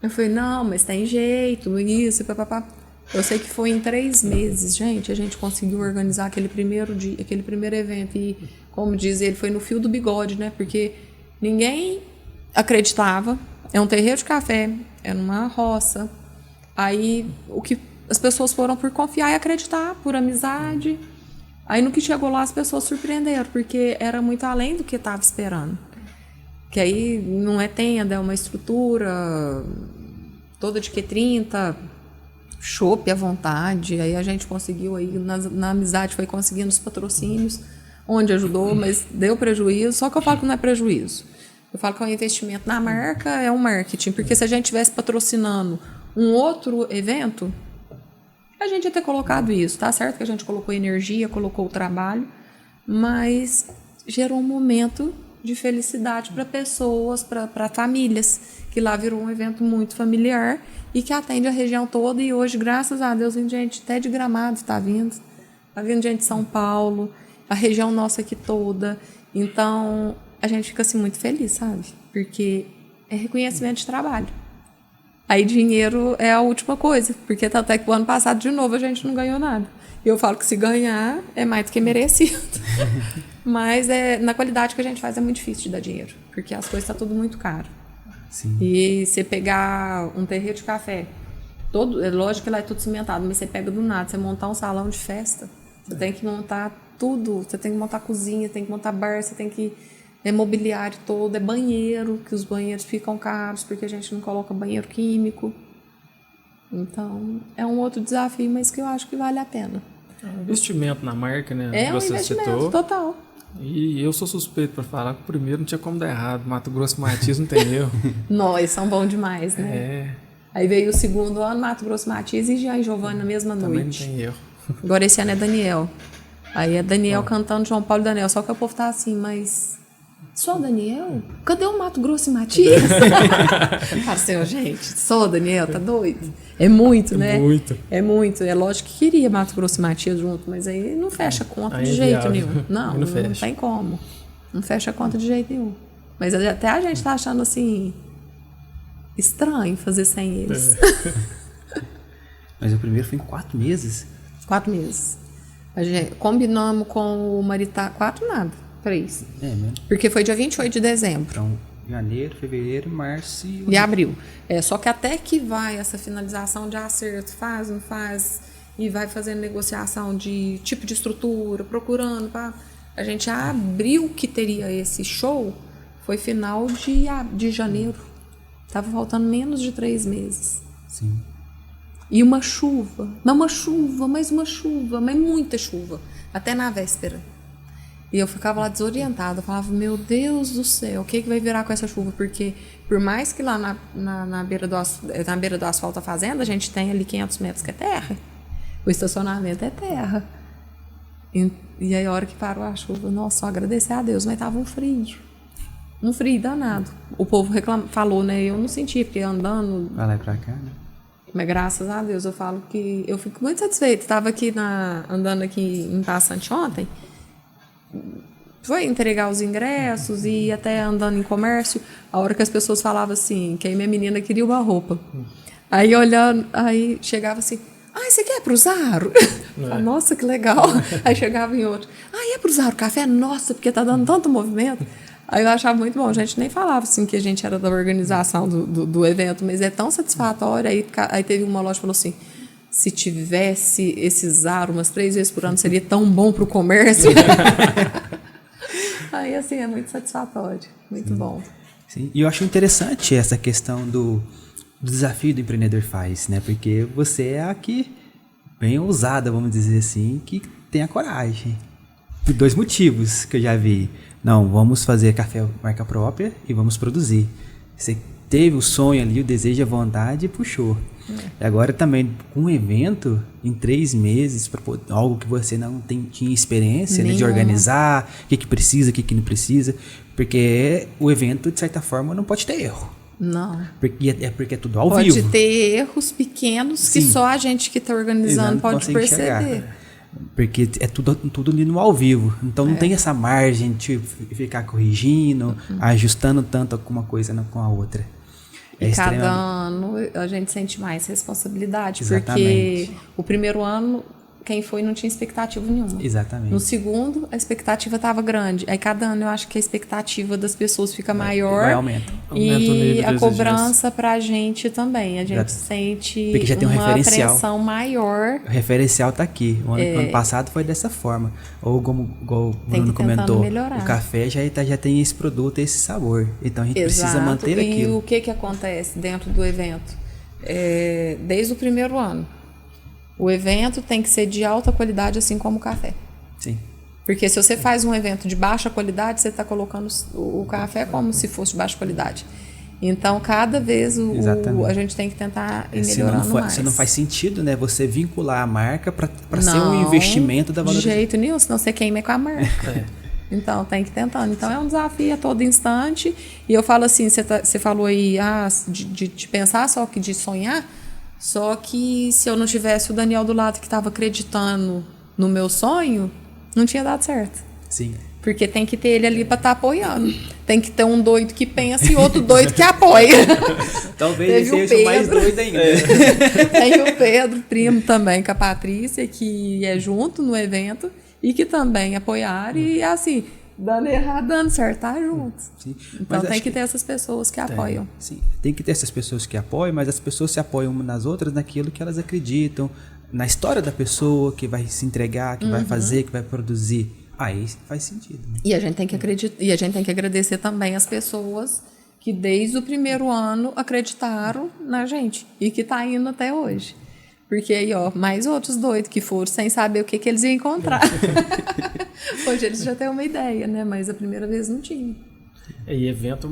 S3: Eu falei, não, mas tem jeito, isso, papapá. Eu sei que foi em 3 meses, gente, a gente conseguiu organizar aquele primeiro dia, aquele primeiro evento. E, como diz ele, foi no fio do bigode, né? Porque ninguém acreditava. É um terreiro de café, é numa roça. Aí, o que as pessoas foram por confiar e acreditar, por amizade. Aí, no que chegou lá, as pessoas surpreenderam, porque era muito além do que estava esperando. Que aí não é tenda, é uma estrutura toda de Q30, chopp à vontade. Aí a gente conseguiu, aí na amizade foi conseguindo os patrocínios, onde ajudou, mas deu prejuízo. Só que eu falo que não é prejuízo. Eu falo que é um investimento na marca, é um marketing. Porque se a gente estivesse patrocinando um outro evento, a gente ia ter colocado isso. Tá certo que a gente colocou energia, colocou o trabalho, mas gerou um momento de felicidade para pessoas, para famílias, que lá virou um evento muito familiar e que atende a região toda. E hoje, graças a Deus, vem gente até de Gramado, está vindo gente de São Paulo, a região nossa aqui toda. Então, a gente fica assim muito feliz, sabe? Porque é reconhecimento de trabalho. Aí dinheiro é a última coisa, porque até que o ano passado, de novo, a gente não ganhou nada. E eu falo que se ganhar, é mais do que merecido. Mas na qualidade que a gente faz é muito difícil de dar dinheiro, porque as coisas estão tudo muito caro.
S1: Sim.
S3: E você pegar um terreiro de café, é lógico que lá é tudo cimentado, mas você pega do nada, você montar um salão de festa, você tem que montar tudo, você tem que montar cozinha, tem que montar bar, você tem que mobiliário todo, é banheiro, que os banheiros ficam caros, porque a gente não coloca banheiro químico. Então, é um outro desafio, mas que eu acho que vale a pena.
S2: É um investimento na marca, né?
S3: É um investimento total.
S2: E eu sou suspeito para falar que o primeiro não tinha como dar errado. Mato Grosso Matias não tem erro.
S3: Nós são bons demais, né?
S2: É.
S3: Aí veio o segundo ano, Mato Grosso Matias e Jean e Giovanni na mesma
S2: Também
S3: noite.
S2: não tem erro.
S3: Agora esse ano é Daniel. Aí é Daniel cantando João Paulo e Daniel. Só que o povo tá assim, mas... Só Daniel? Cadê o Mato Grosso e Matias? Cara, senhor, gente, só Daniel, tá doido? É muito, né?
S2: Muito.
S3: É muito. É lógico que queria Mato Grosso e Matias junto, mas aí não fecha a conta de jeito nenhum. Não tem como. Não fecha a conta de jeito nenhum. Mas até a gente tá achando assim estranho fazer sem eles.
S1: Mas o primeiro foi em 4 meses?
S3: 4 meses. A gente combinamos com o Maritá 4 nada. 3.
S1: É mesmo?
S3: Porque foi dia 28 de dezembro.
S1: Então, janeiro, fevereiro, março
S3: e abril. Só que até que vai essa finalização de acerto, faz, não faz, e vai fazendo negociação de tipo de estrutura, procurando. A gente abriu que teria esse show, foi final de janeiro. Tava faltando menos de 3 meses.
S1: Sim.
S3: E uma chuva, mais uma chuva, mas muita chuva, até na véspera. E eu ficava lá desorientada, eu falava, meu Deus do céu, o que vai virar com essa chuva? Porque por mais que lá na beira do asfalto da fazenda, a gente tem ali 500 metros que é terra, o estacionamento é terra. E aí a hora que parou a chuva, nossa, só agradecer a Deus, mas tava um frio danado. O povo falou, né, eu não senti, porque andando...
S1: Vai lá e pra cá, né?
S3: Mas graças a Deus, eu falo que eu fico muito satisfeita. Estava aqui andando aqui em Passante ontem, foi entregar os ingressos e até andando em comércio, a hora que as pessoas falavam assim, que aí minha menina queria uma roupa. Aí olhando, aí chegava assim, Você quer pro Zaro? Nossa, que legal. Aí chegava em outro. É pro Zaro café? Nossa, porque tá dando tanto movimento. Aí eu achava muito bom. A gente nem falava assim que a gente era da organização do evento, mas é tão satisfatório. Aí teve uma loja que falou assim, se tivesse esse Zaro umas 3 vezes por ano, seria tão bom pro comércio. Aí, assim, é muito satisfatório. Muito bom.
S1: Sim. E eu acho interessante essa questão do desafio do empreendedor faz, né? Porque você é aqui bem ousada, vamos dizer assim, que tem a coragem. Por 2 motivos que eu já vi. Não, vamos fazer café marca própria e vamos produzir. Você teve o sonho ali, o desejo, a vontade e puxou. E agora também, com um evento, em 3 meses, algo que você não tinha experiência, né, de organizar, o que precisa, o que não precisa. Porque o evento, de certa forma, não pode ter erro.
S3: Não.
S1: Porque é tudo ao vivo.
S3: Pode ter erros pequenos que só a gente que está organizando pode perceber.
S1: Enxergar. Porque é tudo ali no ao vivo. Então não tem essa margem de ficar corrigindo, ajustando tanto uma coisa com a outra.
S3: E cada ano a gente sente mais responsabilidade.
S1: Exatamente.
S3: Porque o primeiro ano, quem foi não tinha expectativa nenhuma.
S1: Exatamente.
S3: No segundo, a expectativa estava grande. Aí cada ano eu acho que a expectativa das pessoas fica maior.
S1: Vai aumenta.
S3: E a cobrança pra gente também. A gente sente
S1: porque já tem
S3: uma
S1: pressão
S3: maior.
S1: O referencial tá aqui. O ano passado foi dessa forma. Ou igual o Bruno comentou,
S3: melhorar.
S1: O café já tem esse produto, esse sabor. Então a gente precisa manter aquilo.
S3: E o que acontece dentro do evento? Desde o primeiro ano. O evento tem que ser de alta qualidade, assim como o café.
S1: Sim.
S3: Porque se você faz um evento de baixa qualidade, você está colocando o café como se fosse de baixa qualidade. Então, cada vez a gente tem que tentar ir melhorando mais.
S1: Se não faz sentido, né, você vincular a marca para ser um investimento da valorização.
S3: De jeito nenhum, senão você queima com a marca. Então, tem que ir tentando. Então, é um desafio a todo instante. E eu falo assim, você falou aí de pensar só que de sonhar. Só que se eu não tivesse o Daniel do lado que estava acreditando no meu sonho, não tinha dado certo.
S1: Sim.
S3: Porque tem que ter ele ali para estar apoiando. Tem que ter um doido que pensa e outro doido que apoia.
S1: Talvez ele seja o mais doido ainda.
S3: Tem o Pedro, primo também, com a Patrícia, que é junto no evento e que também apoiaram. E assim, dando errado, dando certo, tá junto.
S1: Sim.
S3: Então tem que ter essas pessoas que apoiam.
S1: Sim, tem que ter essas pessoas que apoiam, mas as pessoas se apoiam umas nas outras naquilo que elas acreditam, na história da pessoa que vai se entregar, que vai fazer, que vai produzir. Aí faz sentido. Né?
S3: E a gente tem que acreditar, e a gente tem que agradecer também as pessoas que desde o primeiro ano acreditaram na gente e que tá indo até hoje. Porque aí, mais outros doidos que foram sem saber o que eles iam encontrar. Hoje eles já têm uma ideia, né? Mas a primeira vez não tinha.
S2: E evento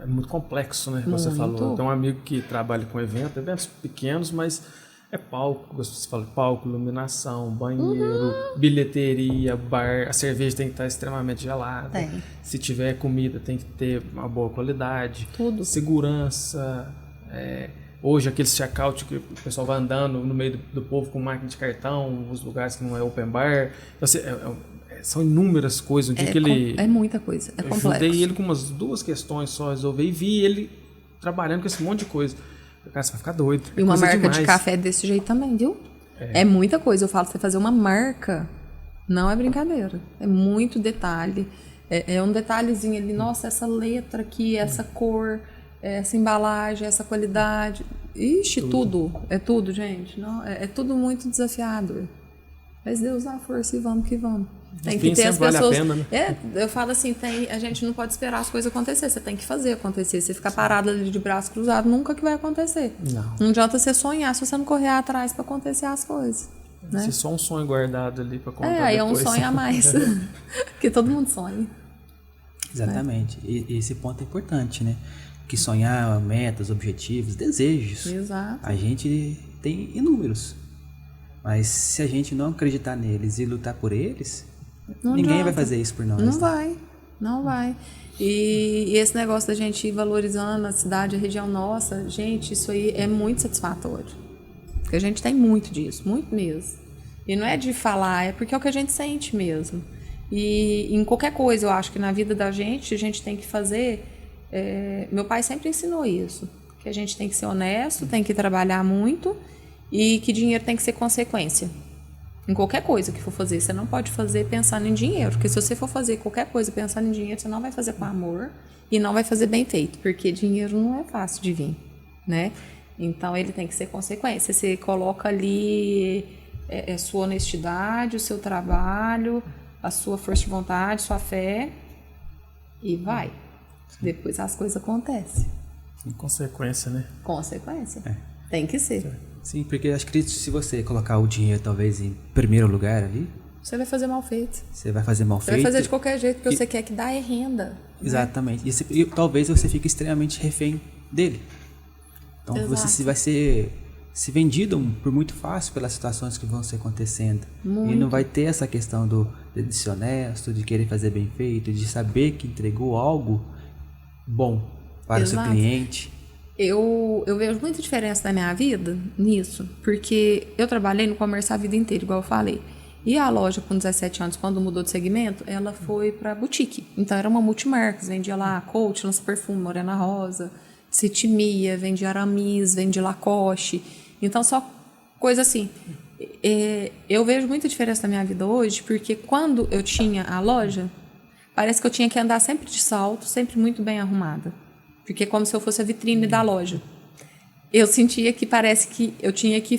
S2: é muito complexo, né? Você falou. Tem um amigo que trabalha com eventos pequenos, mas é palco, você fala palco, iluminação, banheiro, bilheteria, bar. A cerveja tem que estar extremamente gelada.
S3: Tem.
S2: Se tiver comida, tem que ter uma boa qualidade.
S3: Tudo.
S2: Segurança. Hoje, aqueles check-out que o pessoal vai andando no meio do povo com máquina de cartão, os lugares que não é open bar. Então, são inúmeras coisas. Um dia que ele...
S3: É muita coisa, é complexo. Eu
S2: ajudei ele com umas 2 questões só, resolver, e vi ele trabalhando com esse monte de coisa. Cara, você vai ficar doido.
S3: E uma marca de café é desse jeito também, viu? É muita coisa. Eu falo, você fazer uma marca não é brincadeira. É muito detalhe. É um detalhezinho ali, nossa, essa letra aqui, essa cor, essa embalagem, essa qualidade. Ixi, tudo. É tudo, gente. Não, é tudo muito desafiador. Mas Deus dá força e vamos que vamos. Tem que ter as pessoas.
S2: Vale a pena, né?
S3: Eu falo assim, a gente não pode esperar as coisas acontecer, você tem que fazer acontecer. Você ficar parado ali de braço cruzado, nunca que vai acontecer. Não adianta você sonhar se você não correr atrás para acontecer as coisas. Né?
S2: Se só um sonho guardado ali para contar
S3: aí
S2: depois.
S3: É um sonho a mais. Porque todo mundo sonha.
S1: Exatamente. E esse ponto é importante, né? Que sonhar metas, objetivos, desejos.
S3: Exato.
S1: A gente tem inúmeros. Mas se a gente não acreditar neles e lutar por eles, ninguém vai fazer isso por nós.
S3: Não vai. E esse negócio da gente ir valorizando a cidade, a região nossa, gente, isso aí é muito satisfatório. Porque a gente tem muito disso, muito mesmo. E não é de falar, é porque é o que a gente sente mesmo. E em qualquer coisa, eu acho que na vida da gente, a gente tem que fazer... meu pai sempre ensinou isso. Que a gente tem que ser honesto, tem que trabalhar muito... e que dinheiro tem que ser consequência. Em qualquer coisa que for fazer, você não pode fazer pensando em dinheiro, porque se você for fazer qualquer coisa pensando em dinheiro, você não vai fazer com amor e não vai fazer bem feito, porque dinheiro não é fácil de vir, né? Então ele tem que ser consequência. Você coloca ali a sua honestidade, o seu trabalho, a sua força de vontade, sua fé e vai. Depois as coisas acontecem.
S2: Em consequência, né?
S3: Consequência. Tem que ser.
S1: Sim, porque acho que se você colocar o dinheiro talvez em primeiro lugar ali,
S3: Você vai fazer mal feito.
S1: você vai fazer mal
S3: Você
S1: feito.
S3: vai fazer de qualquer jeito, porque você quer que dá renda.
S1: Exatamente. E talvez você fique extremamente refém dele. Então
S3: Exato.
S1: você vai ser se vendido por muito fácil pelas situações que vão se acontecendo.
S3: Muito.
S1: E não vai ter essa questão de ser honesto, de querer fazer bem feito, de saber que entregou algo bom para o seu
S3: Exato.
S1: cliente.
S3: Eu vejo muita diferença na minha vida nisso, porque eu trabalhei no comércio a vida inteira, igual eu falei. E a loja, com 17 anos, quando mudou de segmento, ela foi para boutique. Então era uma multimarcas, vendia lá Coach, Lança Perfume, Morena Rosa, Citimia, vendia Aramis, vendia Lacoste. Então só coisa assim. Eu vejo muita diferença na minha vida hoje, porque quando eu tinha a loja, parece que eu tinha que andar sempre de salto, sempre muito bem arrumada. Porque é como se eu fosse a vitrine da loja. Eu sentia que parece que eu tinha que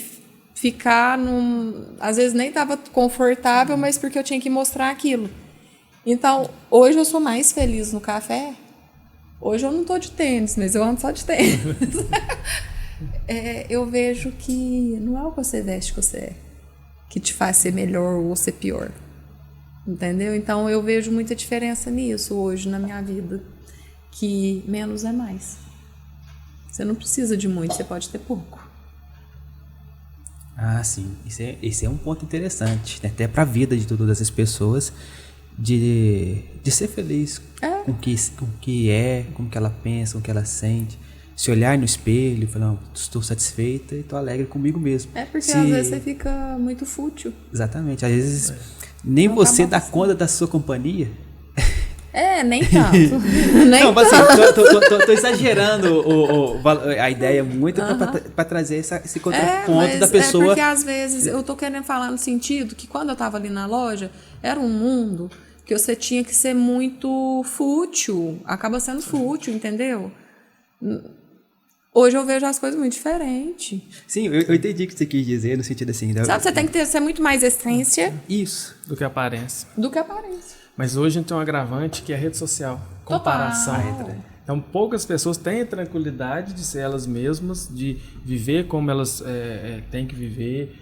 S3: ficar às vezes nem estava confortável, mas porque eu tinha que mostrar aquilo. Então, hoje eu sou mais feliz no café. Hoje eu não estou de tênis, mas eu ando só de tênis. Eu vejo que não é o que você veste que você é, que te faz ser melhor ou ser pior. Entendeu? Então, eu vejo muita diferença nisso hoje na minha vida. Que menos é mais. Você não precisa de muito, você pode ter pouco.
S1: Ah, sim. Esse é um ponto interessante, né? Até para a vida de todas as pessoas, de ser feliz com o que é, com o que ela pensa, com o que ela sente. Se olhar no espelho e falar, não, estou satisfeita e estou alegre comigo mesmo.
S3: Porque às vezes você fica muito fútil.
S1: Exatamente. Às vezes nem
S3: Não
S1: você
S3: tá
S1: dá conta da sua companhia.
S3: Nem tanto. Nem
S1: Não, mas
S3: tanto.
S1: assim, tô exagerando a ideia muito para trazer esse contraponto
S3: mas
S1: da pessoa.
S3: É porque às vezes eu tô querendo falar no sentido que quando eu tava ali na loja, era um mundo que você tinha que ser muito fútil. Acaba sendo fútil, entendeu? Hoje eu vejo as coisas muito diferentes.
S1: Sim, eu entendi o que você quis dizer, no sentido assim.
S3: Sabe, você tem que ser muito mais essência
S1: Isso.
S2: Do que aparência.
S3: do que aparência.
S2: Mas hoje a gente tem um agravante que é a rede social. Comparação.
S3: Total.
S2: Então, poucas pessoas têm a tranquilidade de ser elas mesmas, de viver como elas têm que viver,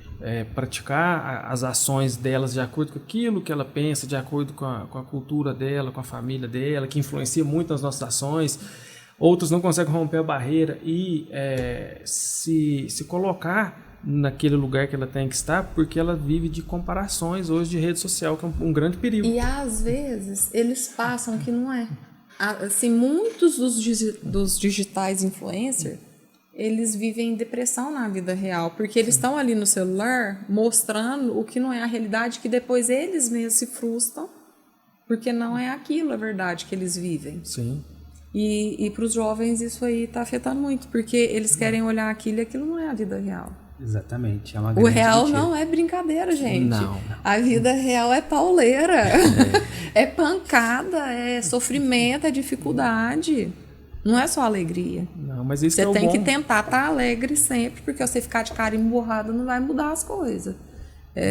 S2: praticar as ações delas de acordo com aquilo que ela pensa, de acordo com a cultura dela, com a família dela, que influencia muito nas nossas ações. Outros não conseguem romper a barreira e se colocar naquele lugar que ela tem que estar, porque ela vive de comparações hoje de rede social, que é um grande perigo.
S3: E às vezes eles passam que não é. Assim, muitos dos digitais influencers, eles vivem depressão na vida real, porque eles estão ali no celular mostrando o que não é a realidade, que depois eles mesmos se frustram, porque não é aquilo a verdade que eles vivem.
S2: Sim.
S3: E para os jovens isso aí está afetando muito, porque eles querem olhar aquilo e aquilo não é a vida real.
S1: Exatamente. É uma
S3: O
S1: grande
S3: real
S1: mentira.
S3: não é brincadeira, gente.
S2: Não.
S3: A vida real é pauleira. É pancada, é sofrimento, é dificuldade. Não é só alegria.
S2: Não, mas isso
S3: Você
S2: é o
S3: tem
S2: bom.
S3: que tentar estar alegre sempre, porque você ficar de cara emburrado não vai mudar as coisas.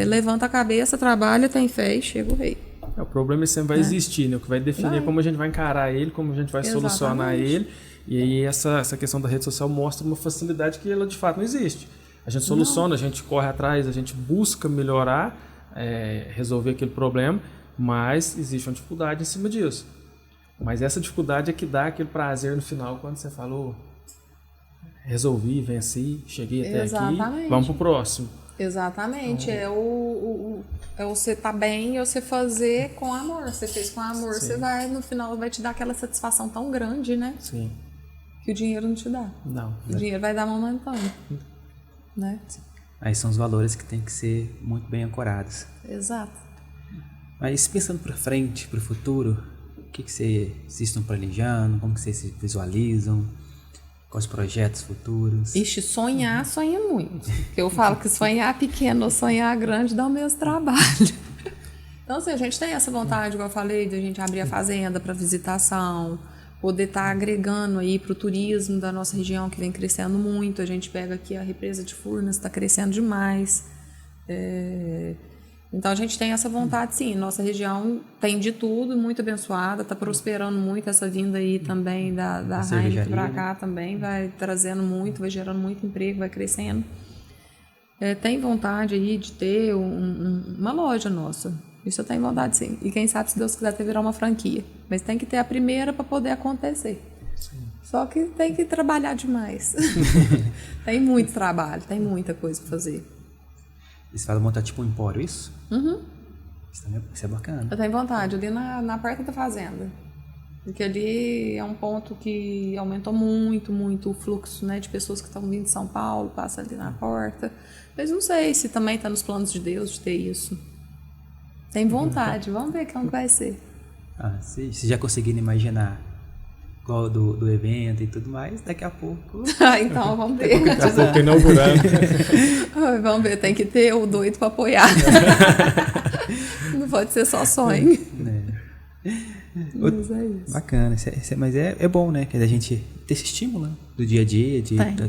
S3: Levanta a cabeça, trabalha, tem fé e chega o rei.
S2: O problema sempre vai existir, né? O que vai definir é como a gente vai encarar ele, como a gente vai solucionar
S3: Exatamente.
S2: ele. E aí essa questão da rede social mostra uma facilidade que ela de fato não existe. A gente soluciona, a gente corre atrás, a gente busca melhorar, resolver aquele problema, mas existe uma dificuldade em cima disso. Mas essa dificuldade é que dá aquele prazer no final, quando você falou, resolvi, venci, cheguei até
S3: Exatamente.
S2: aqui, vamos pro próximo.
S3: Exatamente. É você tá bem e você fazer com amor. Você fez com amor,
S2: Sim.
S3: você vai, no final, vai te dar aquela satisfação tão grande, né?
S2: Sim.
S3: Que o dinheiro não te dá.
S2: Não.
S3: O dinheiro vai dar momentâneo. Né?
S1: Aí são os valores que têm que ser muito bem ancorados.
S3: Exato.
S1: Mas pensando para frente, para o futuro, o que vocês estão planejando? Como que vocês se visualizam? Quais projetos futuros?
S3: Ixi, sonha muito. Eu falo que sonhar pequeno ou sonhar grande dá o mesmo trabalho. Então, assim, a gente tem essa vontade, igual eu falei, de a gente abrir a fazenda para visitação, poder estar agregando aí para o turismo da nossa região, que vem crescendo muito. A gente pega aqui a represa de Furnas, está crescendo demais. Então, a gente tem essa vontade, sim. Nossa região tem de tudo, muito abençoada, está prosperando muito. Essa vinda aí também da Heineken para cá também vai trazendo muito, vai gerando muito emprego, vai crescendo. Tem vontade aí de ter uma loja nossa. Isso eu tenho vontade, sim. E quem sabe, se Deus quiser, ter virar uma franquia. Mas tem que ter a primeira para poder acontecer. Sim. Só que tem que trabalhar demais. Tem muito trabalho, tem muita coisa para fazer.
S1: E você fala montar tipo um empório, isso?
S3: Uhum.
S1: Isso é bacana.
S3: Eu tenho vontade, ali na porta da fazenda. Porque ali é um ponto que aumentou muito, muito o fluxo, né, de pessoas que estão vindo de São Paulo, passa ali na porta. Mas não sei se também está nos planos de Deus de ter isso. Tem vontade, vamos ver como vai ser.
S1: Se já conseguiram imaginar qual do evento e tudo mais, daqui a pouco...
S3: Então, vamos ver.
S2: Daqui a pouco inaugurando.
S3: Vamos ver, tem que ter o doido para apoiar. Não pode ser só sonho. Mas é isso.
S1: Bacana, mas é bom, né? Que a gente ter esse estímulo do dia a dia,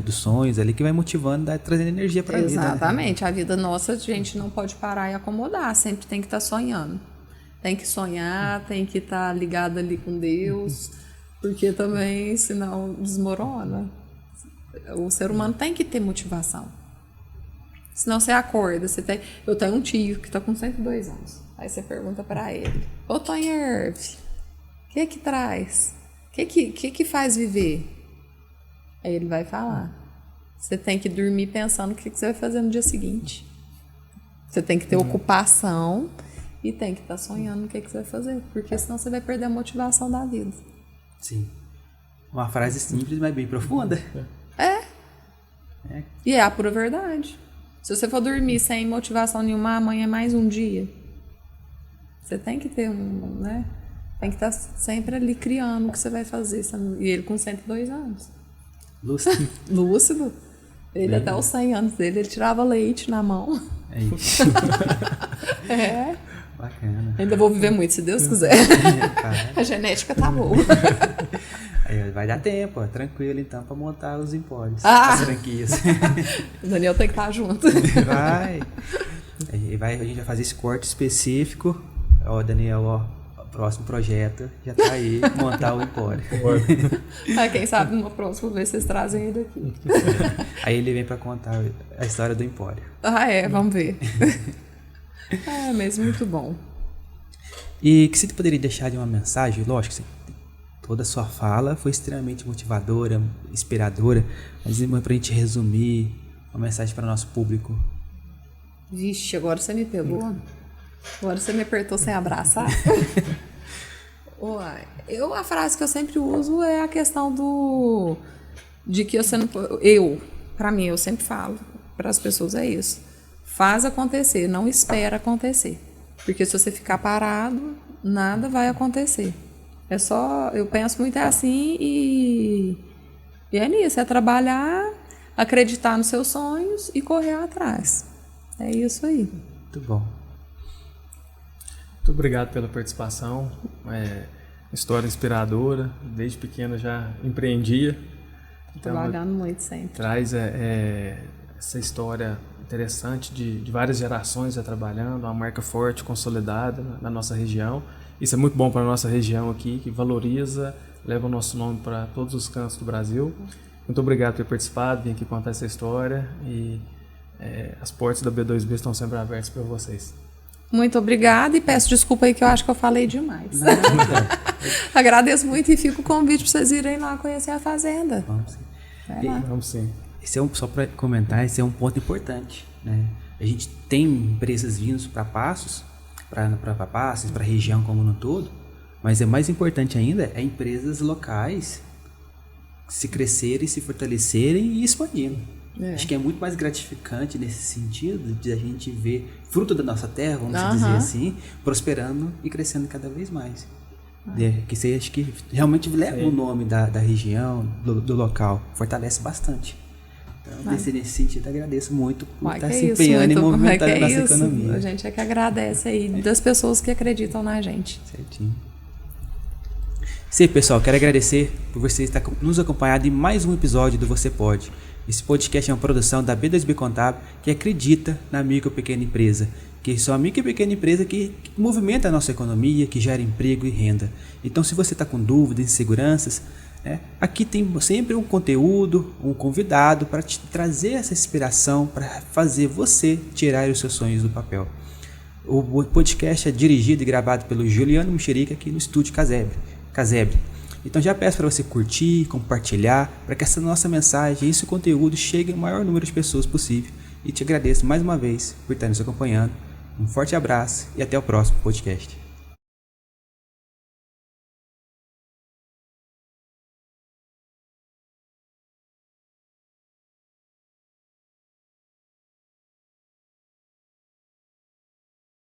S1: dos sonhos ali, que vai motivando, trazendo energia para a vida.
S3: Exatamente, né? A vida nossa, a gente não pode parar e acomodar, sempre tem que estar sonhando. Tem que sonhar, tem que estar ligado ali com Deus, porque também, senão, desmorona. O ser humano tem que ter motivação. Senão você acorda, eu tenho um tio que está com 102 anos. Aí você pergunta para ele: ô Tony Herve, o que traz? O que faz viver? Aí ele vai falar: você tem que dormir pensando o que você vai fazer no dia seguinte. Você tem que ter ocupação e tem que estar sonhando o que você vai fazer, porque senão você vai perder a motivação da vida.
S1: Sim. Uma frase simples, mas bem profunda.
S3: E é a pura verdade. Se você for dormir sem motivação nenhuma, amanhã é mais um dia. Você tem que ter né? Tem que estar sempre ali criando o que você vai fazer. E ele com 102 anos.
S1: Lúcido.
S3: Lúcido. Ele até os 100 anos dele, ele tirava leite na mão.
S1: É isso. Bacana.
S3: Ainda vou viver muito, se Deus quiser. A genética tá boa.
S1: Aí vai dar tempo, tranquilo então, para montar os empórios, as franquias.
S3: O Daniel tem que estar junto.
S1: Vai. A gente vai fazer esse corte específico. Daniel, o próximo projeto já tá aí, montar o empório.
S3: Quem sabe numa próxima vez vocês trazem ele aqui.
S1: Aí ele vem para contar a história do empório.
S3: Vamos ver. Mas muito bom.
S1: E que você poderia deixar de uma mensagem? Lógico, toda a sua fala foi extremamente motivadora, inspiradora, mas para a gente resumir uma mensagem para o nosso público.
S3: Vixe, agora você me pegou. Agora você me apertou sem abraçar. A frase que eu sempre uso é a questão de que você não... Pra mim, eu sempre falo para as pessoas é isso. Faz acontecer, não espera acontecer. Porque se você ficar parado, nada vai acontecer. Eu penso muito assim e é nisso, é trabalhar, acreditar nos seus sonhos e correr atrás. É isso aí.
S1: Muito bom.
S2: Muito obrigado pela participação. História inspiradora. Desde pequena já empreendia.
S3: Trabalhando muito sempre.
S2: Traz essa história interessante de várias gerações já trabalhando, uma marca forte, consolidada na nossa região. Isso é muito bom para a nossa região aqui, que valoriza, leva o nosso nome para todos os cantos do Brasil. Muito obrigado por ter participado, vir aqui contar essa história e as portas da B2B estão sempre abertas para vocês. Muito obrigada e peço desculpa aí que eu acho que eu falei demais.
S1: Não.
S3: Agradeço muito e fico o convite para vocês irem lá conhecer a fazenda.
S1: Vamos sim.
S2: Vamos sim.
S1: Só para comentar, esse é um ponto importante, né? A gente tem empresas vindo para Passos, para a região como no todo, mas é mais importante ainda empresas locais se crescerem, se fortalecerem e expandindo. Acho que é muito mais gratificante nesse sentido de a gente ver fruto da nossa terra, vamos dizer assim, prosperando e crescendo cada vez mais. Que você acha que realmente leva o nome da região, do local, fortalece bastante. Então, nesse sentido, agradeço muito por estar se empenhando e movimentando a nossa economia.
S3: A gente é que agradece aí das pessoas que acreditam na gente.
S1: Certinho. Sim, pessoal, quero agradecer por você estar nos acompanhando em mais um episódio do Você Pode. Esse podcast é uma produção da B2B Contábil que acredita na micro e pequena empresa, que são a micro e pequena empresa que movimenta a nossa economia, que gera emprego e renda. Então, se você está com dúvidas, inseguranças, aqui tem sempre um conteúdo, um convidado para te trazer essa inspiração, para fazer você tirar os seus sonhos do papel. O podcast é dirigido e gravado pelo Juliano Mexerica aqui no estúdio Casebre. Então já peço para você curtir, compartilhar, para que essa nossa mensagem, esse conteúdo chegue ao maior número de pessoas possível. E te agradeço mais uma vez por estar nos acompanhando. Um forte abraço e até o próximo podcast.